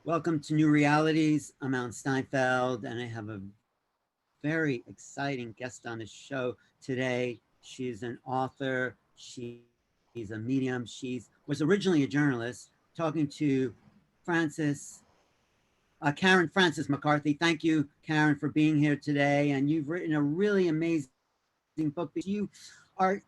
Welcome to New Realities. I'm Alan Steinfeld, and I have a very exciting guest on the show today. She's an author, she's a medium, was originally a journalist, talking to Frances, Karen Frances McCarthy. Thank you, Karen, for being here today. And you've written a really amazing book because you are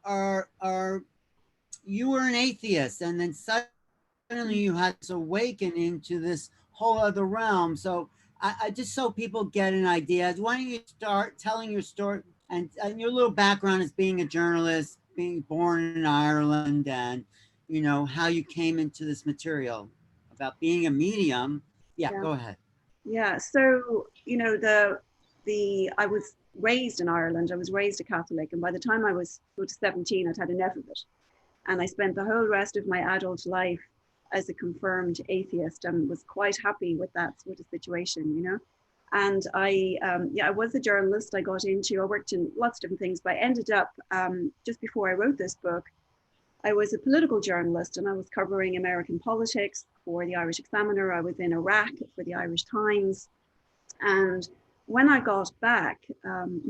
you were an atheist, and then suddenly you had this awakening to this whole other realm. So I just so people get an idea, why don't you start telling your story and your little background as being a journalist, being born in Ireland, and how you came into this material about being a medium. Yeah, Yeah, go ahead. yeah. So, the I was raised in Ireland. I was raised a Catholic, and by the time I was sort of 17, I'd had enough of it. And I spent the whole rest of my adult life as a confirmed atheist and was quite happy with that sort of situation. And I was a journalist. I worked in lots of different things, but I ended up, just before I wrote this book, I was a political journalist and I was covering American politics for the Irish Examiner. I was in Iraq for the Irish Times. And when I got back,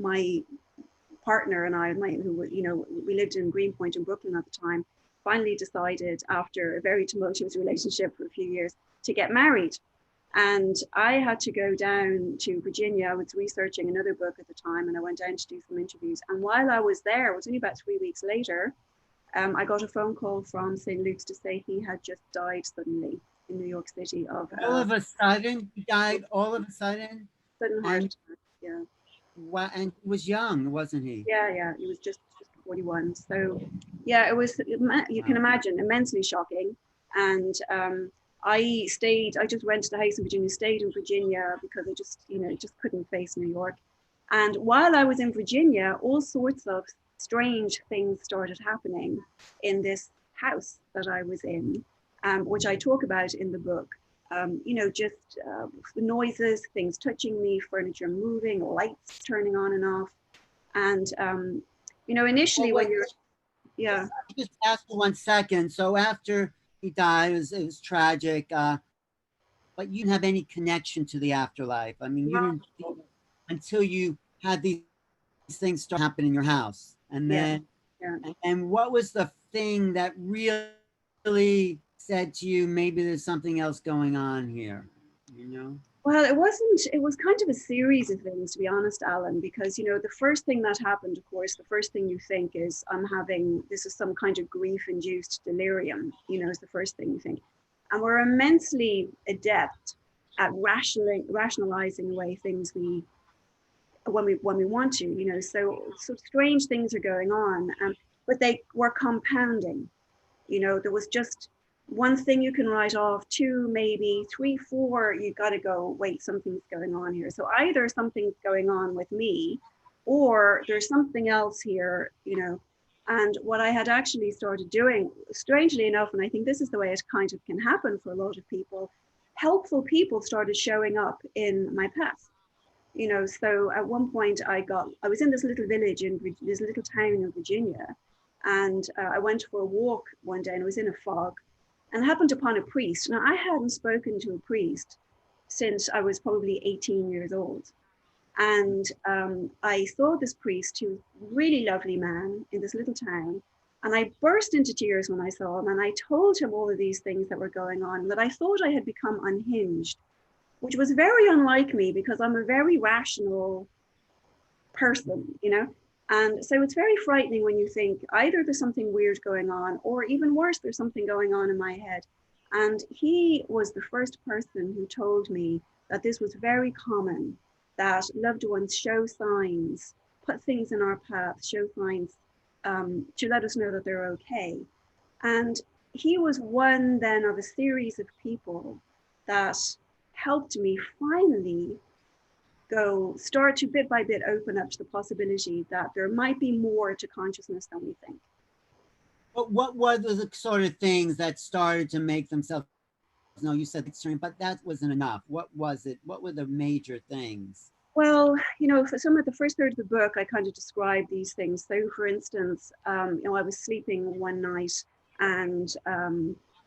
my partner and I, we lived in Greenpoint in Brooklyn at the time, finally decided after a very tumultuous relationship for a few years to get married. And I had to go down to Virginia. I was researching another book at the time, and I went down to do some interviews. And while I was there, it was only about 3 weeks later, I got a phone call from St. Luke's to say he had just died suddenly in New York City of All of a sudden, he died all of a sudden, sudden heart and attack. Yeah, and he was young, wasn't he? yeah. He was just 41. So, yeah, it was. You can Wow. imagine immensely shocking. And I stayed. I just rented a house in Virginia, stayed in Virginia because I just couldn't face New York. And while I was in Virginia, all sorts of strange things started happening in this house that I was in, which I talk about in the book. Just noises, things touching me, furniture moving, lights turning on and off. And, Well, initially when wait, you're, yeah, just ask for 1 second. So after he died, it was tragic. But you didn't have any connection to the afterlife. I mean, you not, didn't until you had these things start to happen in your house, and yeah, then yeah. and what was the thing that really said to you, maybe there's something else going on here? You know? Well, it was kind of a series of things, to be honest, Alan, because, the first thing that happened, of course, the first thing you think is, this is some kind of grief induced delirium, is the first thing you think. And we're immensely adept at rationalizing away things when we want to, so strange things are going on, but they were compounding. There was just one thing you can write off, two, maybe three, four, you got to go, wait, something's going on here. So either something's going on with me or there's something else here. And what I had actually started doing, strangely enough, and I think this is the way it kind of can happen for a lot of people, helpful people started showing up in my path. So at one point I was in this little village in this little town in Virginia, and I went for a walk one day and I was in a fog and happened upon a priest. Now, I hadn't spoken to a priest since I was probably 18 years old. And I saw this priest, who was a really lovely man in this little town. And I burst into tears when I saw him. And I told him all of these things that were going on, that I thought I had become unhinged, which was very unlike me because I'm a very rational person. And so it's very frightening when you think either there's something weird going on, or even worse, there's something going on in my head. And he was the first person who told me that this was very common, that loved ones show signs, put things in our path, show signs, to let us know that they're okay. And he was one then of a series of people that helped me finally start to bit by bit open up to the possibility that there might be more to consciousness than we think. But what were the sort of things that started to make themselves? No, you said extreme, but that wasn't enough. What was it? What were the major things? Well, for some of the first third of the book, I kind of describe these things. So, for instance, I was sleeping one night and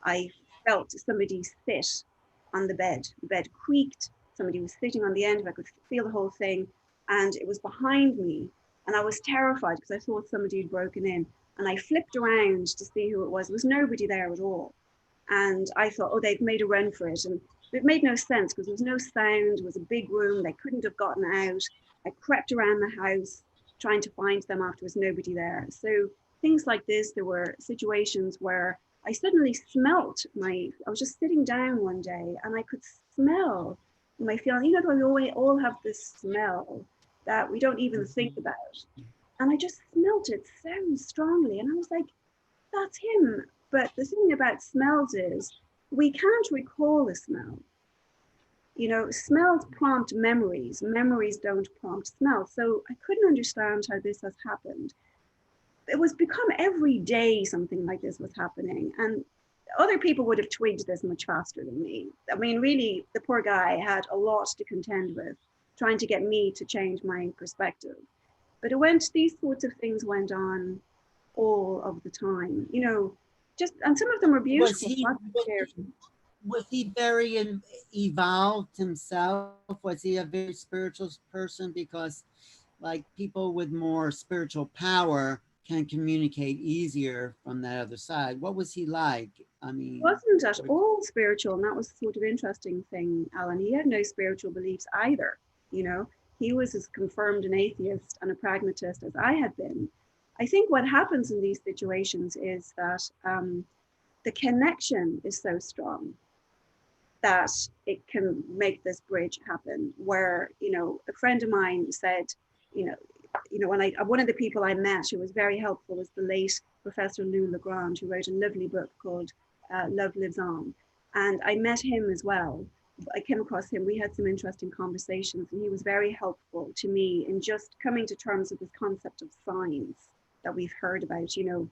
I felt somebody sit on the bed. The bed creaked. Somebody was sitting on the end of it. I could feel the whole thing. And it was behind me. And I was terrified because I thought somebody had broken in. And I flipped around to see who it was. There was nobody there at all. And I thought, oh, they've made a run for it. And it made no sense because there was no sound. It was a big room. They couldn't have gotten out. I crept around the house trying to find them after there was nobody there. So things like this, there were situations where I suddenly smelt I was just sitting down one day and I could smell my feeling, you know, we all have this smell that we don't even think about. And I just smelt it so strongly. And I was like, that's him. But the thing about smells is we can't recall a smell. You know, smells prompt memories. Memories don't prompt smells. So I couldn't understand how this has happened. It was become every day something like this was happening. And other people would have twigged this much faster than me. I mean, really, the poor guy had a lot to contend with, trying to get me to change my perspective. But these sorts of things went on all of the time, you know, and some of them were beautiful. Was he very evolved himself? Was he a very spiritual person? Because like people with more spiritual power can communicate easier from that other side. What was he like? I mean, he wasn't at all spiritual, and that was sort of interesting thing, Alan. He had no spiritual beliefs either. You know, he was as confirmed an atheist and a pragmatist as I had been. I think what happens in these situations is that the connection is so strong that it can make this bridge happen. Where, you know, a friend of mine said, you know, one of the people I met who was very helpful was the late Professor Lou Legrand, who wrote a lovely book called Love Lives On. And I met him as well. I came across him. We had some interesting conversations, and he was very helpful to me in just coming to terms with this concept of signs that we've heard about. You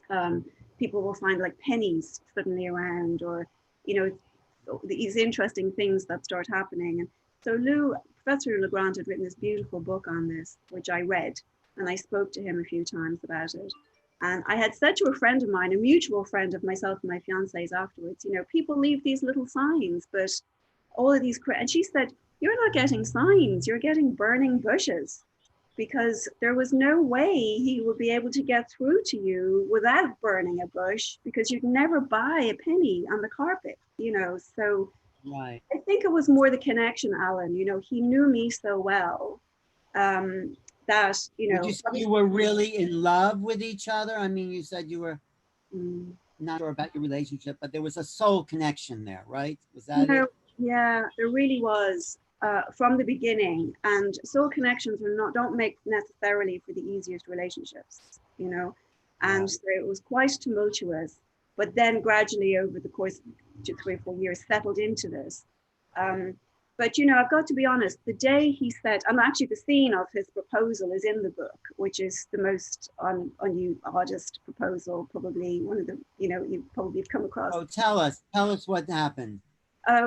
know, people will find like pennies suddenly around, or, you know, these interesting things that start happening. And so Professor Legrand had written this beautiful book on this, which I read, and I spoke to him a few times about it. And I had said to a friend of mine, a mutual friend of myself and my fiance's afterwards, you know, people leave these little signs, but all of these, and she said, you're not getting signs, you're getting burning bushes, because there was no way he would be able to get through to you without burning a bush, because you'd never buy a penny on the carpet, you know. So right. I think it was more the connection, Alan. You know, he knew me so well that, you know. Would you say you were really in love with each other? I mean, you said you were not sure about your relationship, but there was a soul connection there, right? Was that it? Yeah, there really was. From the beginning, and soul connections don't make necessarily for the easiest relationships, you know. And so it was quite tumultuous, but then gradually over the course of 3 or 4 years settled into this. But you know, I've got to be honest, the day he said, and actually the scene of his proposal is in the book, which is the most oddest proposal, probably one of the, you know, you probably have come across. Oh, tell us what happened.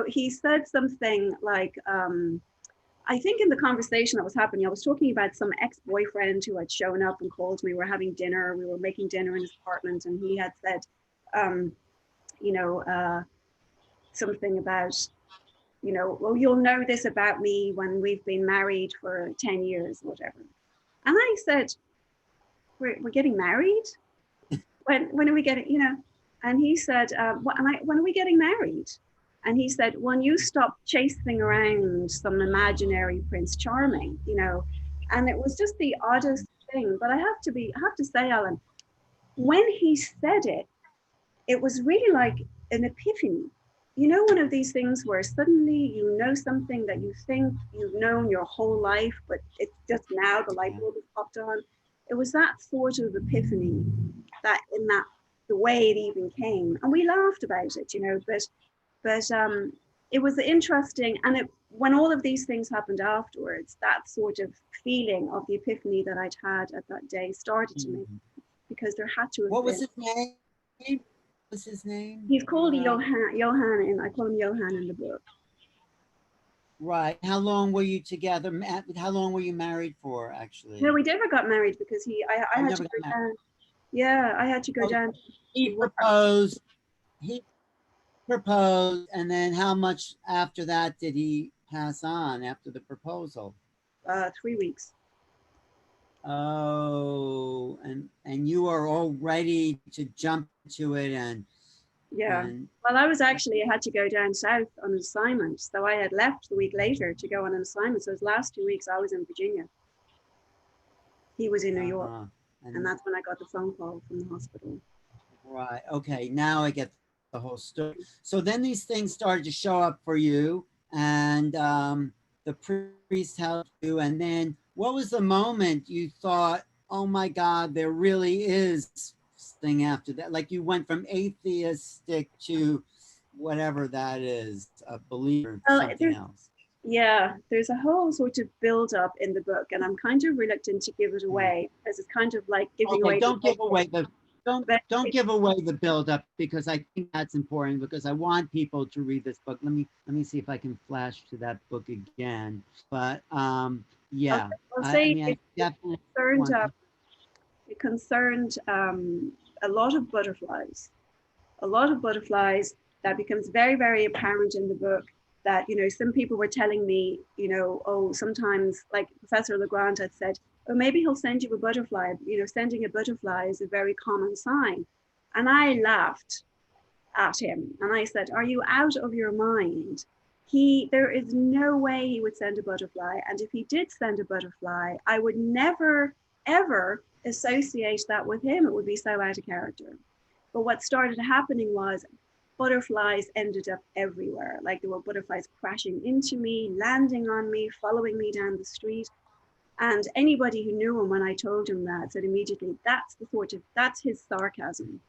He said something like, I think in the conversation that was happening, I was talking about some ex-boyfriend who had shown up and called me. We were having dinner. We were making dinner in his apartment, and he had said, you know, something about, you know, well, you'll know this about me when we've been married for 10 years or whatever. And I said, we're getting married? When are we getting, you know? And he said, when are we getting married? And he said, when you stop chasing around some imaginary Prince Charming, you know. And it was just the oddest thing. But I have to say, Alan, when he said it, it was really like an epiphany. You know, one of these things where suddenly you know something that you think you've known your whole life, but it's just now the light bulb has popped on. It was that sort of epiphany the way it even came. And we laughed about it, you know, but it was interesting. And when all of these things happened afterwards, that sort of feeling of the epiphany that I'd had at that day started to me, because there had to have What been. was his name? What was his name? He's called Johann, and I call him Johann in the book. Right. How long were you together? How long were you married for, actually? No, we never got married because I had to go down. Yeah, I had to go down. He proposed. proposed, and then how much after that did he pass on after the proposal? 3 weeks. Oh, and you are all ready to jump into it, Yeah. and Well, I had to go down south on an assignment. So I had left the week later to go on an assignment. So his last 2 weeks, I was in Virginia. He was in New York. And that's when I got the phone call from the hospital. Right. Okay. Now I get the whole story. So then these things started to show up for you, and the priest helped you. And then what was the moment you thought, oh my God, there really is thing after that? Like you went from atheistic to whatever that is, a believer, something else. Yeah, there's a whole sort of build up in the book, and I'm kind of reluctant to give it away because it's kind of like giving away. Don't give away the don't give away the build up, because I think that's important, because I want people to read this book. Let me see if I can flash to that book again. But yeah, I'll say I definitely it concerned a lot of butterflies. A lot of butterflies that becomes very, very apparent in the book. That, you know, some people were telling me, you know, oh, sometimes, like Professor Legrand had said, oh, maybe he'll send you a butterfly. You know, sending a butterfly is a very common sign. And I laughed at him and I said, are you out of your mind? There is no way he would send a butterfly. And if he did send a butterfly, I would never, ever associate that with him. It would be so out of character. But what started happening was butterflies ended up everywhere. Like there were butterflies crashing into me, landing on me, following me down the street. And anybody who knew him when I told him that said immediately, that's his sarcasm.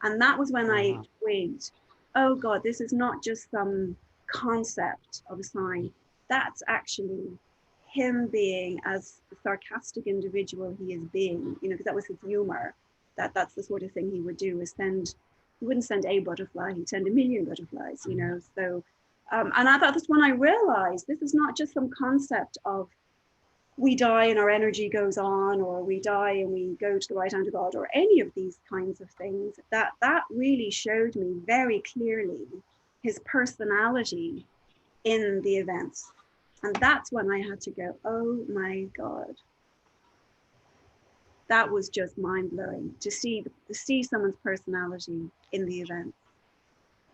And that was when I twigged, oh God, this is not just some concept of a sign. That's actually him being as the sarcastic individual he is being, you know, because that was his humor. That's the sort of thing he would do, is he wouldn't send a butterfly, he'd send a million butterflies, you know. So, and I thought that's when I realized this is not just some concept of we die and our energy goes on, or we die and we go to the right hand of God, or any of these kinds of things. That really showed me very clearly his personality in the events. And that's when I had to go, oh my God. That was just mind-blowing to see someone's personality in the event,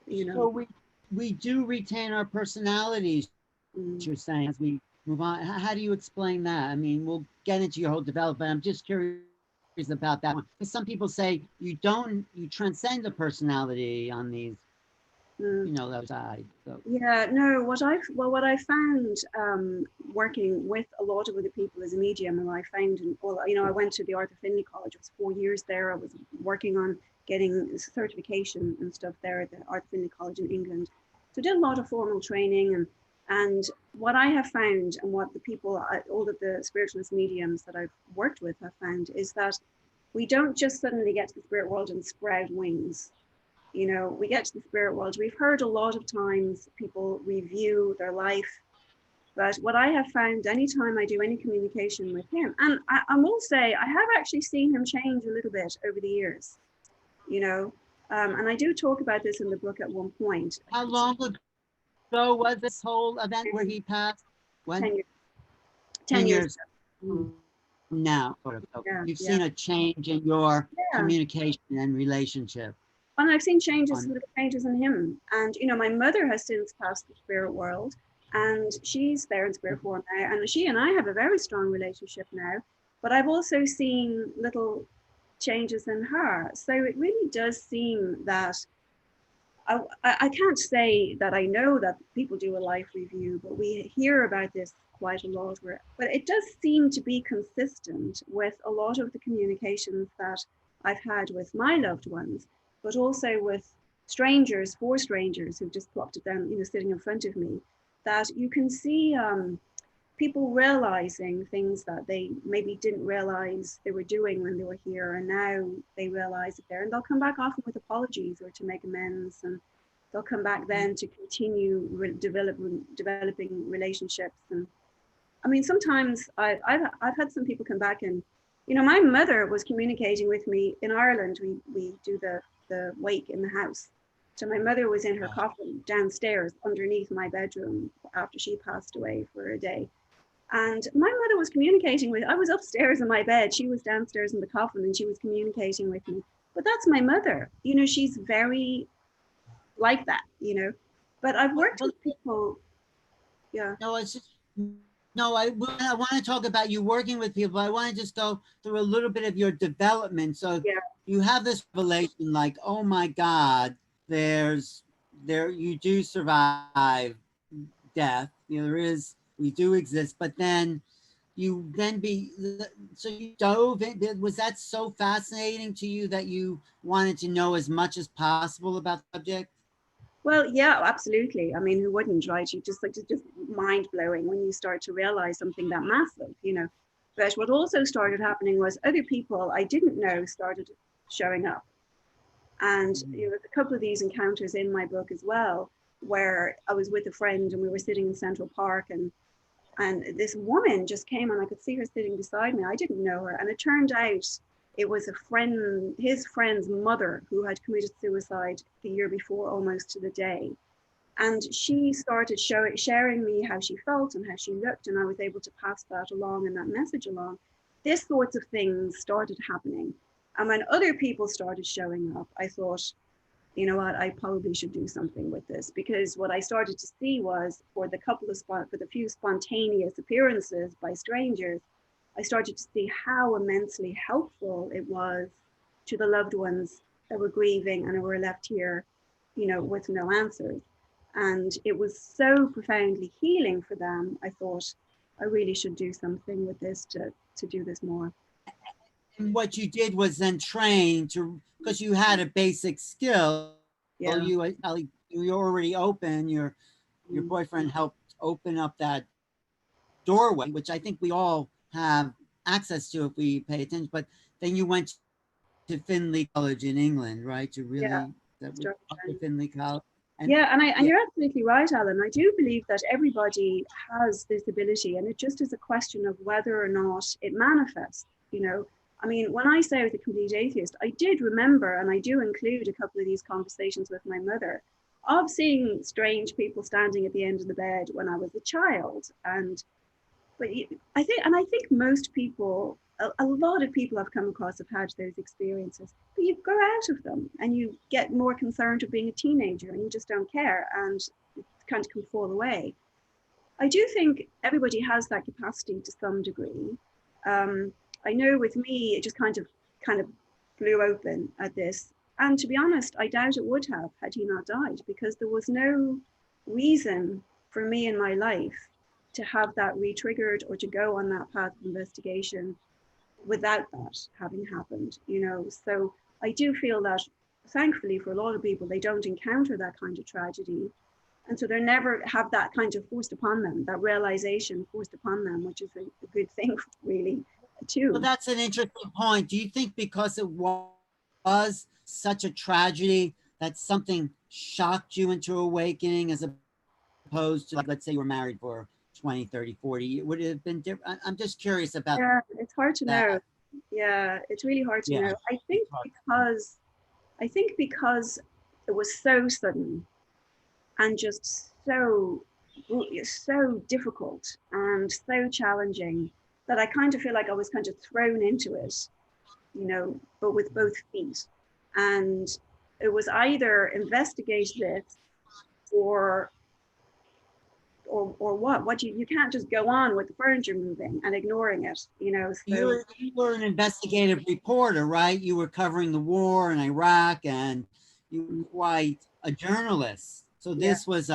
you know. So we do retain our personalities, you're saying, as we move on. How do you explain that? I mean, we'll get into your whole development. I'm just curious about that one. Some people say you transcend the personality on these, you know, those sides. So. Yeah, no, what I found working with a lot of other people as a medium, and I found, you know, I went to the Arthur Findlay College. It was 4 years there. I was working on getting certification and stuff there at the Arthur Findlay College in England. So I did a lot of formal training, and what I have found, and what the people, all of the spiritualist mediums that I've worked with have found, is that we don't just suddenly get to the spirit world and sprout wings. You know, we get to the spirit world. We've heard a lot of times people review their life. But what I have found, anytime I do any communication with him, and I will say, I have actually seen him change a little bit over the years, you know, and I do talk about this in the book at one point. How long ago was this whole event where he passed? When? 10 years. 10 years. Now, you've seen a change in your communication and relationship. And I've seen little changes in him. And, you know, my mother has since passed the spirit world, and she's there in spirit form now. And she and I have a very strong relationship now. But I've also seen little changes in her. So it really does seem that I can't say that I know that people do a life review, but we hear about this quite a lot. But it does seem to be consistent with a lot of the communications that I've had with my loved ones, but also with four strangers who've just plopped it down, you know, sitting in front of me, that you can see people realizing things that they maybe didn't realize they were doing when they were here, and now they realize it there, and they'll come back often with apologies or to make amends, and they'll come back then to continue developing relationships. And I mean, sometimes I've had some people come back, and, you know, my mother was communicating with me in Ireland. We do the wake in the house, So my mother was in her coffin downstairs underneath my bedroom after she passed away for a day. And my mother was communicating with, I was upstairs in my bed, she was downstairs in the coffin, and she was communicating with me. But that's my mother. You know, she's very like that, you know. But I've worked with people, yeah. No, it's just, no, I want to talk about you working with people. I want to just go through a little bit of your development. So Yeah. you have this revelation like, oh my God, you do survive death. You know, we do exist, but then you then be, so you dove in. Was that so fascinating to you that you wanted to know as much as possible about the subject? Well, yeah, absolutely. I mean, who wouldn't, right? You just like it's just mind blowing when you start to realize something that massive, you know. But what also started happening was other people I didn't know started showing up. And you know, a couple of these encounters in my book as well, where I was with a friend and we were sitting in Central Park, and this woman just came and I could see her sitting beside me. I didn't know her. And it turned out it was a friend, his friend's mother, who had committed suicide the year before, almost to the day. And she started sharing me how she felt and how she looked. And I was able to pass that along and that message along. This sorts of things started happening. And when other people started showing up, I thought, you know what, I probably should do something with this, because what I started to see was for the few spontaneous appearances by strangers, I started to see how immensely helpful it was to the loved ones that were grieving and were left here, you know, with no answers. And it was so profoundly healing for them. I thought I really should do something with this to do this more. And what you did was then train to, because you had a basic skill. Yeah. You were already open. Your Mm. boyfriend helped open up that doorway, which I think we all have access to if we pay attention. But then you went to Finley College in England, right? To Yeah. really, that was Start Dr. training. Finley College. And Yeah, and yeah, you're absolutely right, Alan. I do believe that everybody has this ability, and it just is a question of whether or not it manifests. You know, I mean, when I say I was a complete atheist, I did remember, and I do include a couple of these conversations with my mother, of seeing strange people standing at the end of the bed when I was a child, and but I think most people, a lot of people I've come across have had those experiences, but you grow out of them and you get more concerned with being a teenager and you just don't care and it kind of can fall away. I do think everybody has that capacity to some degree. Um, I know with me, it just kind of blew open at this. And to be honest, I doubt it would have had he not died, because there was no reason for me in my life to have that re-triggered or to go on that path of investigation without that having happened, you know. So I do feel that thankfully for a lot of people, they don't encounter that kind of tragedy. And so they never have that kind of forced upon them, that realization forced upon them, which is a good thing, really, well, too. that's an interesting point. Do you think because it was such a tragedy that something shocked you into awakening as opposed to, like, let's say you were married for 20, 30, 40, it would have been different? I'm just curious about Yeah, it's hard to know. that. Yeah, it's really hard to Yeah. know. I think because it was so sudden and just so difficult and so challenging that I kind of feel like I was kind of thrown into it, you know, but with both feet. And it was either investigate this or or what you can't just go on with the furniture moving and ignoring it, you know. So You were an investigative reporter, right? You were covering the war in Iraq, and you were quite a journalist. So yeah, this was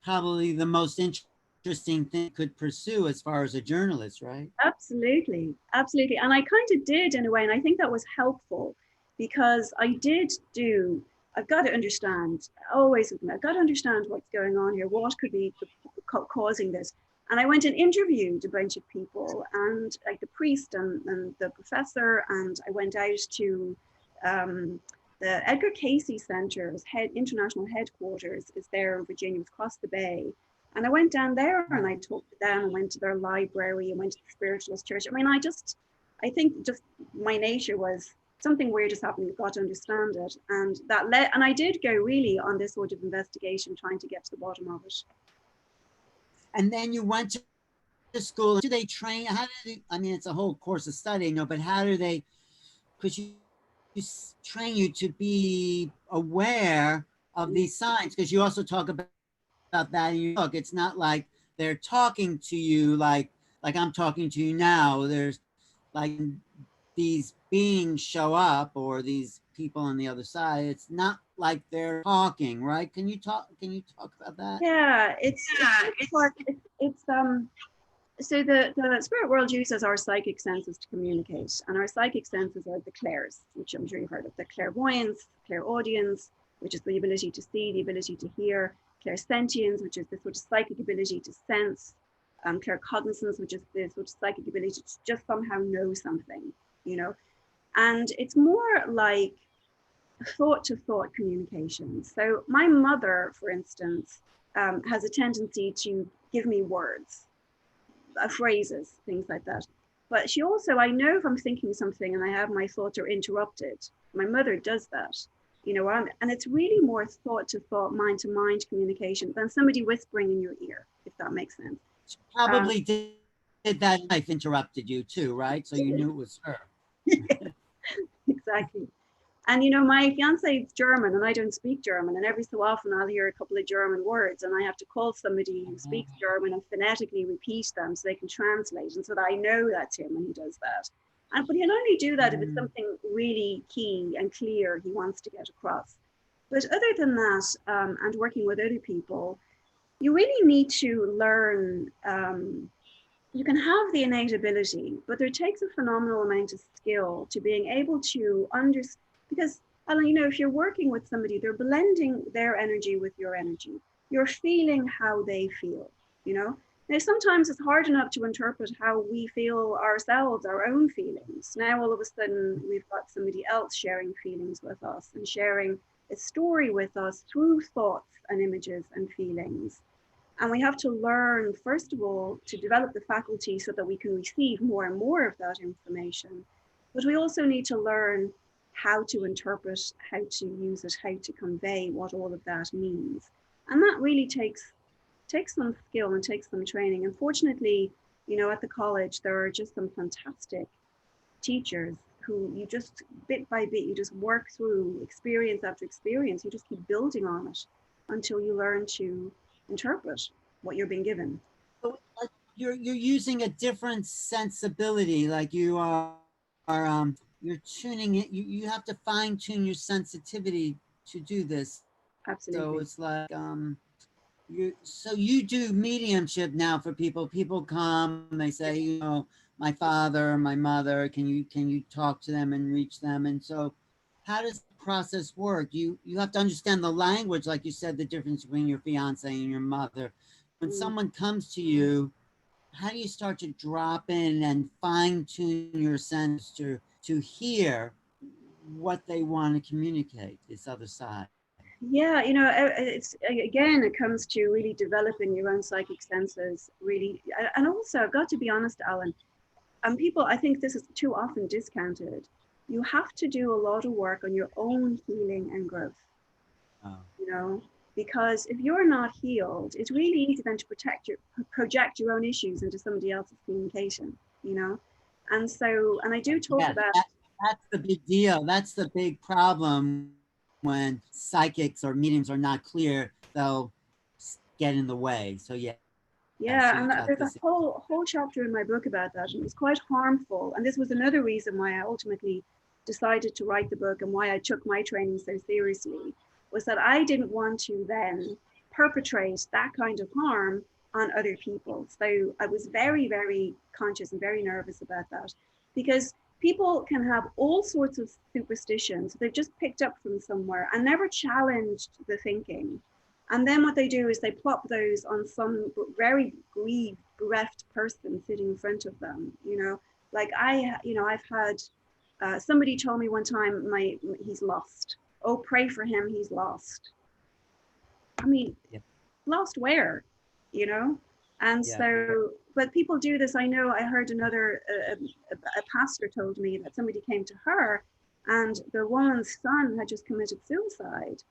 probably the most interesting thing you could pursue as far as a journalist, right? absolutely, and I kind of did in a way, and I think that was helpful because I've got to understand, always with me, I've got to understand what's going on here, what could be causing this. And I went and interviewed a bunch of people, and like the priest and the professor, and I went out to um, the Edgar Casey Center's international headquarters is there in Virginia, it's across the bay. And I went down there and I talked to them and went to their library and went to the spiritualist church. I mean, I think just my nature was something weird is happening. You've got to understand it. And and I did go really on this sort of investigation, trying to get to the bottom of it. And then you went to school. Do they train? How do they, I mean, it's a whole course of study, but how do they, because you train you to be aware of these signs, because you also talk about that in your book. It's not like they're talking to you like I'm talking to you now. There's like these beings show up, or these people on the other side. It's not like they're talking, right? Can you talk about that? Yeah, it's so the spirit world uses our psychic senses to communicate, and our psychic senses are the clairs, which I'm sure you've heard of: the clairvoyance, clairaudience, which is the ability to see, the ability to hear; clairsentience, which is the sort of psychic ability to sense; claircognizance, which is the sort of psychic ability to just somehow know something, you know. And it's more like thought to thought communication. So my mother, for instance, has a tendency to give me words, phrases, things like that. But she also, I know if I'm thinking something and I have my thoughts are interrupted, my mother does that, you know, and it's really more thought to thought, mind to mind communication than somebody whispering in your ear, if that makes sense. She probably did that. Life interrupted you too, right? So you knew it was her. Exactly. And you know, my fiance is German and I don't speak German. And every so often I'll hear a couple of German words and I have to call somebody who speaks German and phonetically repeat them so they can translate. And so that I know that's him when he does that. But he'll only do that if it's something really key and clear he wants to get across. But other than that, and working with other people, you really need to learn. You can have the innate ability, but there takes a phenomenal amount of skill to being able to understand. Because, Alan, you know, if you're working with somebody, they're blending their energy with your energy. You're feeling how they feel, you know. Now, sometimes it's hard enough to interpret how we feel ourselves, our own feelings. Now, all of a sudden, we've got somebody else sharing feelings with us and sharing a story with us through thoughts and images and feelings. And we have to learn, first of all, to develop the faculty so that we can receive more and more of that information. But we also need to learn how to interpret, how to use it, how to convey what all of that means. And that really takes some skill and takes some training. Unfortunately, you know, at the college, there are just some fantastic teachers who you just bit by bit, you just work through experience after experience. You just keep building on it until you learn to interpret what you're being given. So, like, you're using a different sensibility. Like you're tuning it. You have to fine tune your sensitivity to do this. So Absolutely. it's like you do mediumship now for people. People come, they say, you know, my father, my mother, can you talk to them and reach them? And so how does the process work? You have to understand the language, like you said, the difference between your fiance and your mother. When Mm. someone comes to you, how do you start to drop in and fine tune your sense to hear what they want to communicate, this other side? Yeah, you know, it's again, it comes to really developing your own psychic senses, really. And also, I've got to be honest, Alan, and people, I think this is too often discounted. You have to do a lot of work on your own healing and growth, Oh. you know, because if you're not healed, it's really easy then to project your own issues into somebody else's communication, you know. And so, and I do talk Yes, about, that's the big deal. That's the big problem when psychics or mediums are not clear. They'll get in the way. So yes, yeah, you and got there's a this. whole chapter in my book about that, and it was quite harmful. And this was another reason why I ultimately decided to write the book and why I took my training so seriously, was that I didn't want to then perpetrate that kind of harm on other people. So I was very, very conscious and very nervous about that, because people can have all sorts of superstitions they've just picked up from somewhere and never challenged the thinking. And then what they do is they plop those on some very grieved, bereft person sitting in front of them. You know, like I've had somebody told me one time, he's lost. Oh, pray for him, he's lost. I mean, Yeah, lost where? You know. And yeah. so, but people do this. I know. I heard a pastor told me that somebody came to her And the woman's son had just committed suicide.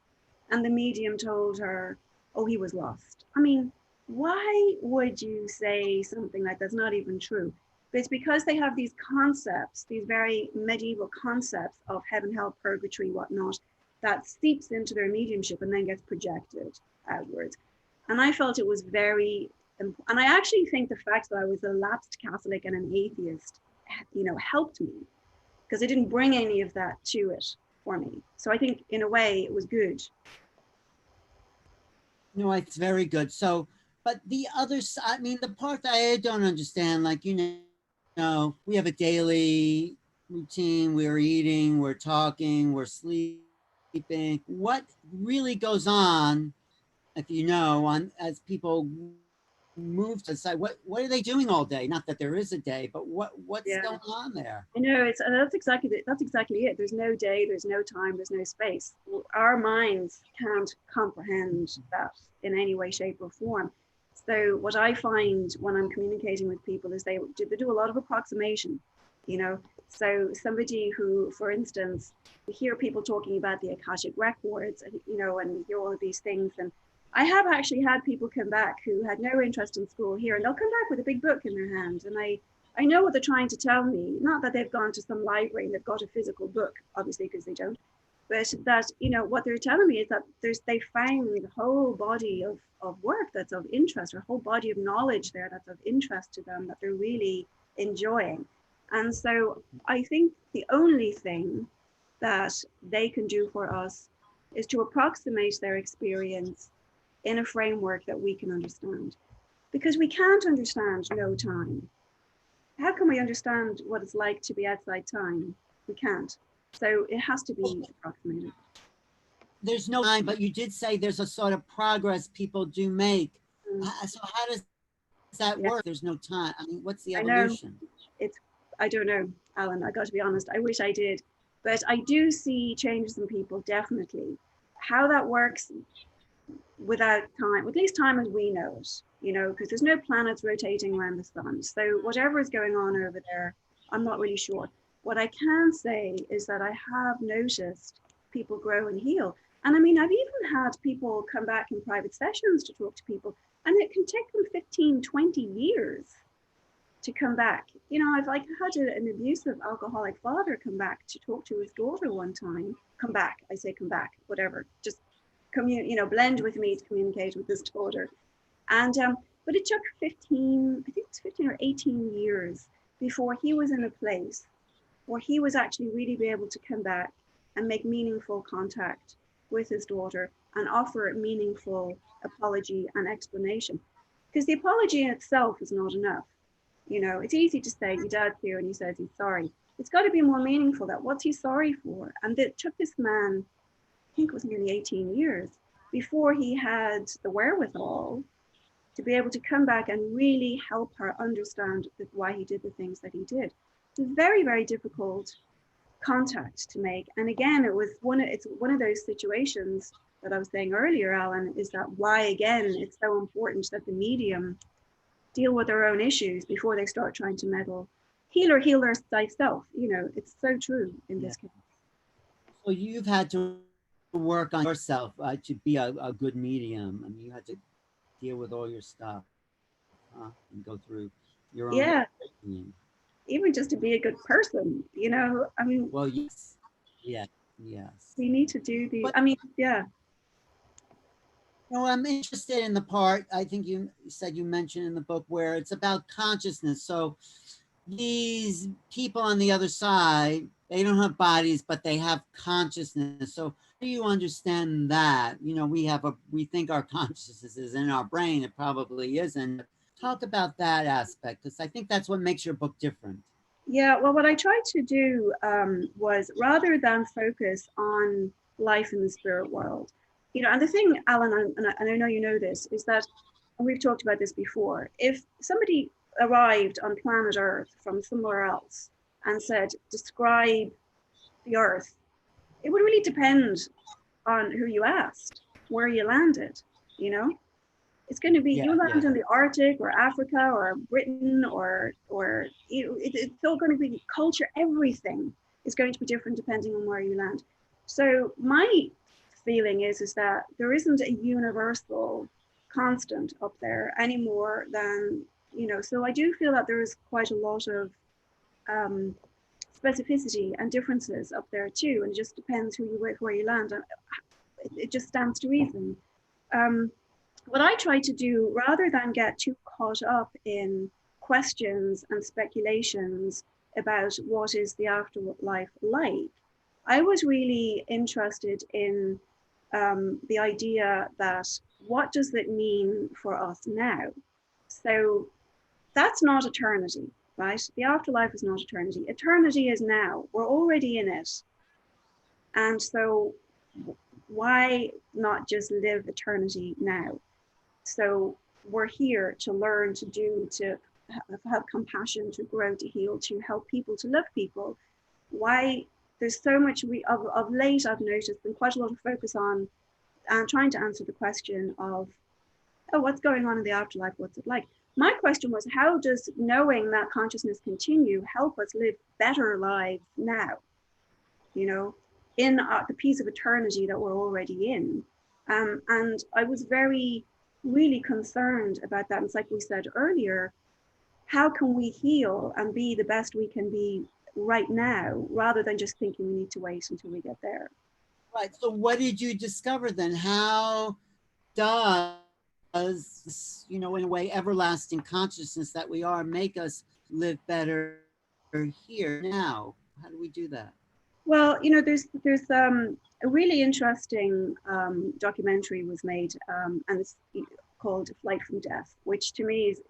And the medium told her, oh, he was lost. I mean, why would you say something like that's not even true? But it's because they have these concepts, these very medieval concepts of heaven, hell, purgatory, whatnot, that seeps into their mediumship and then gets projected outwards. And I felt it was very, and I actually think the fact that I was a lapsed Catholic and an atheist, helped me because it didn't bring any of that to it for me. So I think in a way it was good. No, it's very good. So, but the other side, I mean, the part that I don't understand, like, we have a daily routine. We're eating, we're talking, we're sleeping. What really goes on, if on as people move to the side? What are they doing all day? Not that there is a day, but what's Yeah. going on there? I know that's exactly it. There's no day, there's no time, there's no space. Our minds can't comprehend that in any way, shape, or form. So what I find when I'm communicating with people is they do a lot of approximation. You know, so somebody who, for instance, we hear people talking about the Akashic records, and and we hear all of these things, and I have actually had people come back who had no interest in school here, and they'll come back with a big book in their hand, and I know what they're trying to tell me. Not that they've gone to some library and they've got a physical book, obviously, because they don't. But that, what they're telling me is that they found a whole body of work that's of interest, or a whole body of knowledge there that's of interest to them that they're really enjoying. And so I think the only thing that they can do for us is to approximate their experience in a framework that we can understand. Because we can't understand no time. How can we understand what it's like to be outside time? We can't. So it has to be approximated. There's no time, but you did say there's a sort of progress people do make. Mm, So how does that yeah, work? There's no time. I mean, what's the I know. evolution? It's, I don't know, Alan. I got to be honest. I wish I did. But I do see changes in people, definitely. How that works without time, at least time as we know it, because there's no planets rotating around the sun. So whatever is going on over there, I'm not really sure. What I can say is that I have noticed people grow and heal. And I mean, I've even had people come back in private sessions to talk to people, and it can take them 15, 20 years to come back. I've like had an abusive alcoholic father come back to talk to his daughter one time. Come back, I say come back, whatever. Just blend with me to communicate with his daughter. And but it took 15, I think it's 15 or 18 years before he was in a place where he was actually really be able to come back and make meaningful contact with his daughter and offer a meaningful apology and explanation. Because the apology in itself is not enough. It's easy to say your dad's here and he says he's sorry. It's got to be more meaningful. That what's he sorry for? And it took this man, I think it was nearly 18 years before he had the wherewithal to be able to come back and really help her understand why he did the things that he did. It's a very, very difficult contact to make. And again, it's one of those situations that I was saying earlier, Alan, is that why again it's so important that the medium deal with their own issues before they start trying to meddle. Heal thyself. It's so true in Yeah. this case. So you've had to work on yourself to be a good medium. I mean, you had to deal with all your stuff and go through your own Yeah, being. even just to be a good person. I mean, Well, yes, yes, yes. we need to do the. But I mean, yeah, I'm interested in the part I think you said you mentioned in the book where it's about consciousness. So these people on the other side, they don't have bodies, but they have consciousness. So how do you understand that? We think our consciousness is in our brain. It probably isn't. Talk about that aspect, because I think that's what makes your book different. yeah. Well, what I tried to do was rather than focus on life in the spirit world, and the thing, Alan, and I know you know this, is that, and we've talked about this before, if somebody arrived on planet Earth from somewhere else and said, describe the Earth, it would really depend on who you asked, where you landed, you know? It's going to be Yeah, you yeah. land in the Arctic or Africa or Britain or it's all going to be culture, everything. is going to be different depending on where you land. So my feeling is that there isn't a universal constant up there any more than, you know, so I do feel that there is quite a lot of um, specificity and differences up there too, and it just depends where you land, and it just stands to reason. Um, what I try to do, rather than get too caught up in questions and speculations about what is the afterlife like, I was really interested in the idea that what does it mean for us now? So that's not eternity, right? The afterlife is not eternity. Eternity is now. We're already in it. And so why not just live eternity now? So we're here to learn, to do, to have compassion, to grow, to heal, to help people, to love people. Why there's so much of late I've noticed and quite a lot of focus on trying to answer the question of, oh, what's going on in the afterlife? What's it like? My question was, how does knowing that consciousness continue help us live better lives now? You know, in the piece of eternity that we're already in. And I was really concerned about that. And it's like we said earlier, how can we heal and be the best we can be right now, rather than just thinking we need to wait until we get there? Right. So what did you discover then? How does, in a way, everlasting consciousness that we are make us live better here now? How do we do that? Well, you know, there's a really interesting documentary was made, and it's called Flight from Death, which to me is,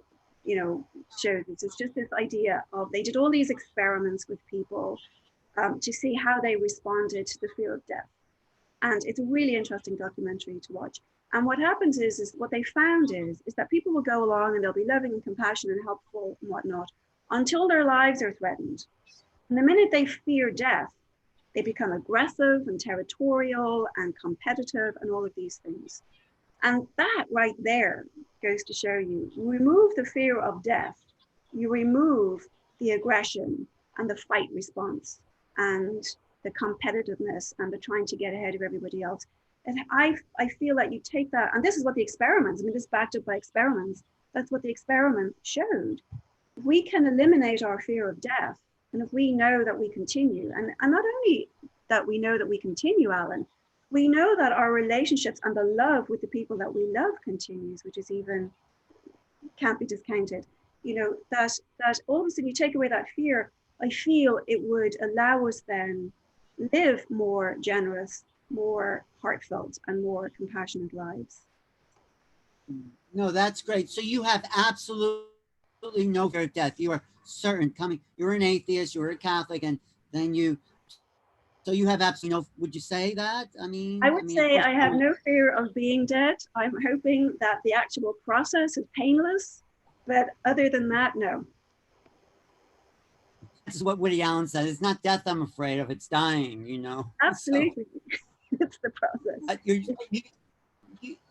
you know, shows it's just this idea of, they did all these experiments with people to see how they responded to the fear of death. And it's a really interesting documentary to watch. And what happens is what they found is that people will go along and they'll be loving and compassionate and helpful and whatnot until their lives are threatened. And the minute they fear death, they become aggressive and territorial and competitive and all of these things. And that right there goes to show you remove the fear of death, you remove the aggression and the fight response and the competitiveness and the trying to get ahead of everybody else. And I feel like you take that, and this is what the experiments, I mean, this is backed up by experiments. That's what the experiment showed. We can eliminate our fear of death. And if we know that we continue, and not only that we know that we continue, Alan, we know that our relationships and the love with the people that we love continues, which is even, can't be discounted. You know, that all of a sudden you take away that fear, I feel it would allow us then live more generous, more heartfelt, and more compassionate lives. No, that's great. So you have absolutely no fear of death. You are certain coming. You're an atheist. You're a Catholic, and then so you have absolutely no. Would you say that? I would Of say course, I have no fear of being dead. I'm hoping that the actual process is painless, but other than that, no. this is what Woody Allen said. It's not death I'm afraid of. It's dying. So Absolutely, it's the process.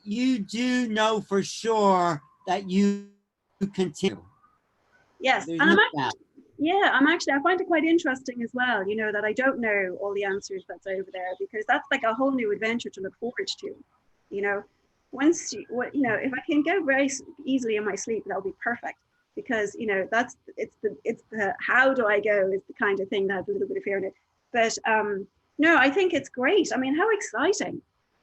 you do know for sure that you continue. Yes, There's and no doubt. I find it quite interesting as well, you know, that I don't know all the answers that's over there, because that's like a whole new adventure to look forward to. You know, once you know, if I can go very easily in my sleep, that'll be perfect, because, you know, it's the how do I go is the kind of thing that has a little bit of fear in it. But no, I think it's great. I mean, how exciting.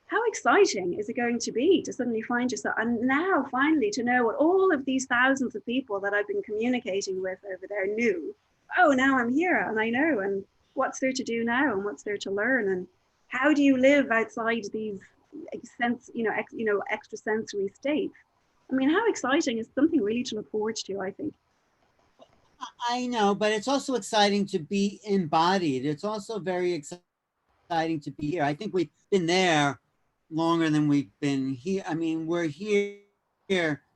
How exciting is it going to be to suddenly find yourself, and now finally to know what all of these thousands of people that I've been communicating with over there knew? Oh, now I'm here and I know, and what's there to do now, and what's there to learn, and how do you live outside these extrasensory states? I mean, how exciting is something really to look forward to, I think. I know, but it's also exciting to be embodied. It's also very exciting to be here. I think we've been there longer than we've been here. I mean, we're here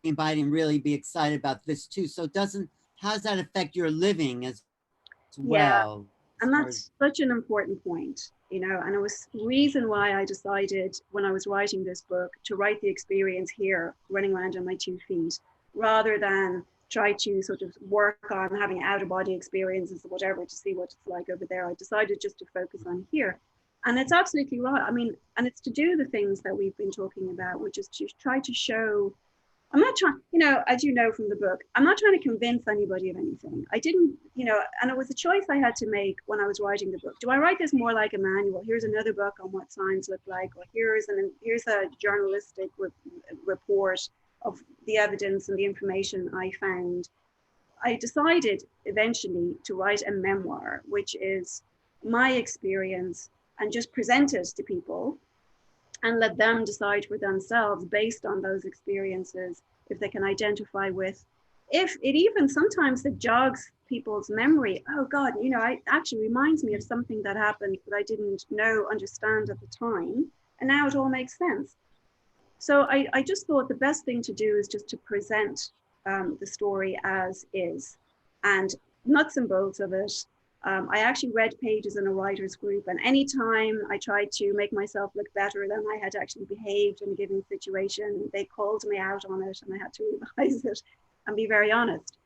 embodied and really be excited about this too. So how does that affect your living as Yeah, well? and that's such an important point, you know, and it was the reason why I decided when I was writing this book to write the experience here, running around on my 2 feet, rather than try to sort of work on having out of body experiences or whatever to see what it's like over there. I decided just to focus on here. And it's absolutely right. I mean, and it's to do the things that we've been talking about, which is to try to show. I'm not trying, as you know from the book, I'm not trying to convince anybody of anything. I didn't, and it was a choice I had to make when I was writing the book. Do I write this more like a manual? Here's another book on what signs look like, or here's a journalistic report of the evidence and the information I found. I decided eventually to write a memoir, which is my experience, and just present it to people and let them decide for themselves based on those experiences if they can identify with. If it even sometimes it jogs people's memory, oh God, it actually reminds me of something that happened that I didn't understand at the time, and now it all makes sense. So I just thought the best thing to do is just to present the story as is, and nuts and bolts of it. I actually read pages in a writer's group, and anytime I tried to make myself look better than I had actually behaved in a given situation, they called me out on it, and I had to revise it and be very honest.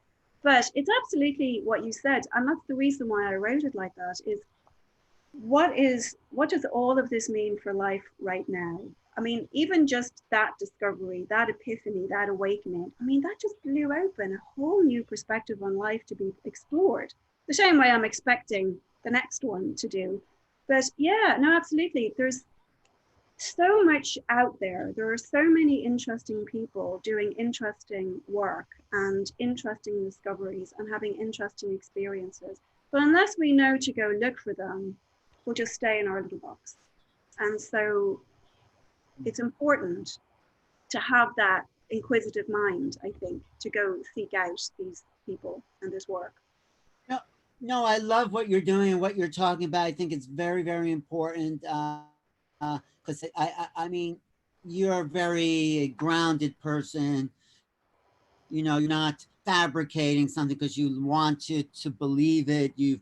But it's absolutely what you said, and that's the reason why I wrote it like that, is what does all of this mean for life right now? I mean, even just that discovery, that epiphany, that awakening, I mean, that just blew open a whole new perspective on life to be explored. The same way I'm expecting the next one to do. But yeah, no, absolutely. There's so much out there. There are so many interesting people doing interesting work and interesting discoveries and having interesting experiences. But unless we know to go look for them, we'll just stay in our little box. And so it's important to have that inquisitive mind, I think, to go seek out these people and this work. No, no, I love what you're doing and what you're talking about. I think it's very, very important because I mean, you're a very grounded person. You're not fabricating something because you want to believe it. You've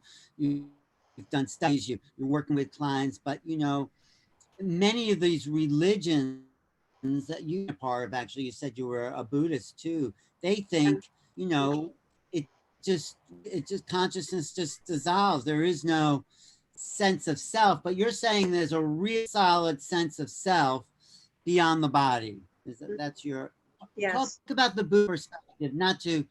done studies. You're working with clients, but many of these religions that you're a part of, actually, you said you were a Buddhist too. They think, it just consciousness just dissolves. There is no sense of self. But you're saying there's a real solid sense of self beyond the body. That's your talk Yes. about the Buddha perspective, not to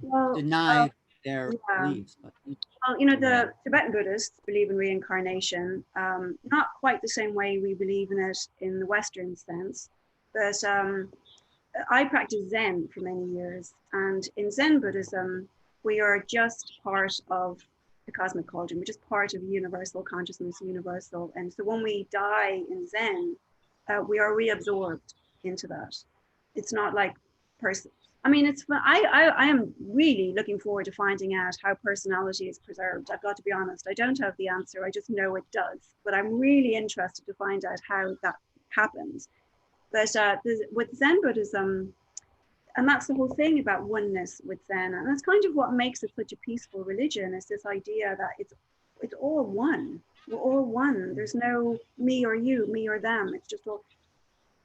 Well, deny their yeah. beliefs, but Well, the Tibetan Buddhists believe in reincarnation, not quite the same way we believe in it in the Western sense, but I practiced Zen for many years, and in Zen Buddhism, we are just part of the cosmic cauldron. We're just part of universal consciousness, universal. And so when we die in Zen, we are reabsorbed into that. It's not like person. I mean, it's I am really looking forward to finding out how personality is preserved. I've got to be honest. I don't have the answer. I just know it does. But I'm really interested to find out how that happens. But with Zen Buddhism, and that's the whole thing about oneness with Zen, and that's kind of what makes it such a peaceful religion, is this idea that it's all one. We're all one. There's no me or you, me or them. It's just all.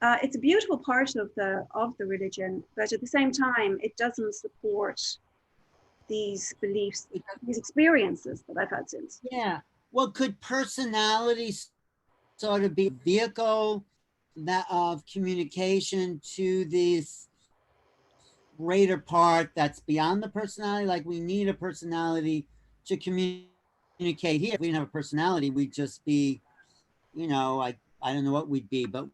It's a beautiful part of the religion, but at the same time, it doesn't support these beliefs, these experiences that I've had since. yeah. Well, could personality sort of be a vehicle that of communication to this greater part that's beyond the personality? Like, we need a personality to communicate here. If we didn't have a personality, we'd just be, I don't know what we'd be, but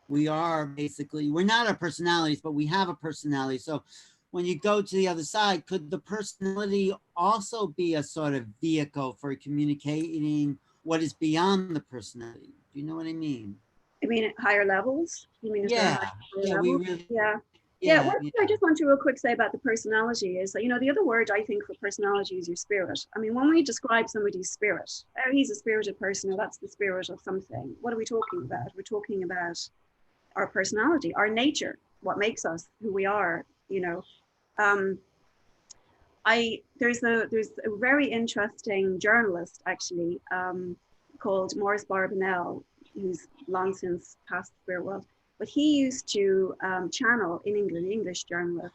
we are basically, we're not our personalities, but we have a personality. So when you go to the other side, could the personality also be a sort of vehicle for communicating what is beyond the personality? Do you know what I mean? I mean, at higher levels? You mean, is there a Yeah. higher Yeah, we level? really, Yeah. Yeah, yeah, one thing I just want to real quick say about the personality is that, the other word I think for personality is your spirit. I mean, when we describe somebody's spirit, oh, he's a spirited person, or that's the spirit of something, what are we talking about? We're talking about our personality, our nature, what makes us who we are, Um, there's a very interesting journalist actually called Maurice Barbanel, who's long since passed the spirit world, but he used to channel in England, English journalist,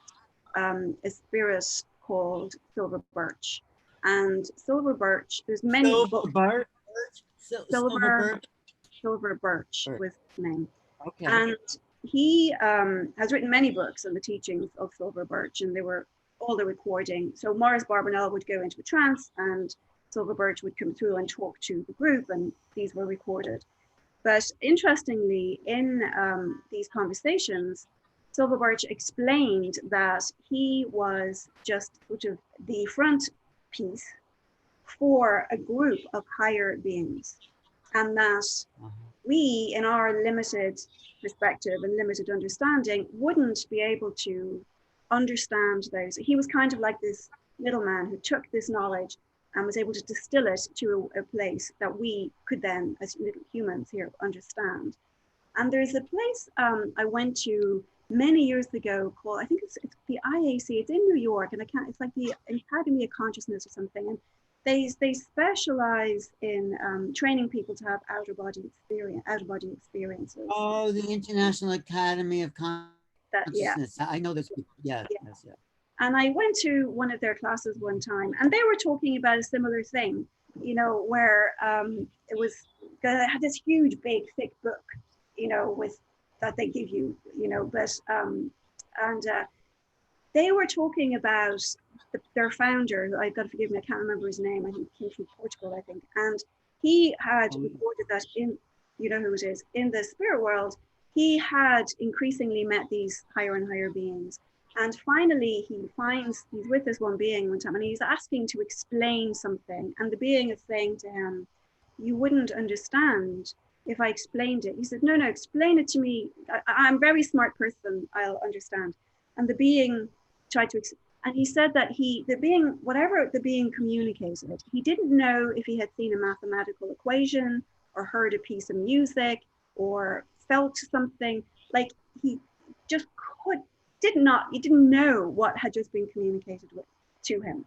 a spirit called Silver Birch. And Silver Birch, there's many Silver books. birch? Silver Silver birch? Silver Birch Birch. was his name. Okay. And he has written many books on the teachings of Silver Birch, and they were all the recording. So Morris Barbanel would go into a trance, and Silver Birch would come through and talk to the group, and these were recorded. But interestingly, in these conversations, Silver Birch explained that he was just sort of the front piece for a group of higher beings, and that we, in our limited perspective and limited understanding, wouldn't be able to understand those. He was kind of like this middleman who took this knowledge and was able to distill it to a place that we could then, as little humans here, understand. And there's a place I went to many years ago called, I think it's the IAC, it's in New York, and it's like the Academy of Consciousness or something. And they specialize in training people to have outer body experiences. Oh, the International Academy of Yeah, Consciousness. I know this. Yes, yeah. yes, yes. And I went to one of their classes one time, and they were talking about a similar thing, where it was had this huge, big, thick book, with that they give you, but and they were talking about their founder. I've got to forgive me, I can't remember his name. I think he came from Portugal, I think, and he had recorded that in, who it is, in the spirit world. He had increasingly met these higher and higher beings. And finally, he's with this one being one time, and he's asking to explain something. And the being is saying to him, "You wouldn't understand if I explained it." He said, "No, explain it to me. I'm a very smart person. I'll understand." And the being tried to, and he said that whatever the being communicated, he didn't know if he had seen a mathematical equation or heard a piece of music or felt something. Like he just he didn't know what had just been communicated to him.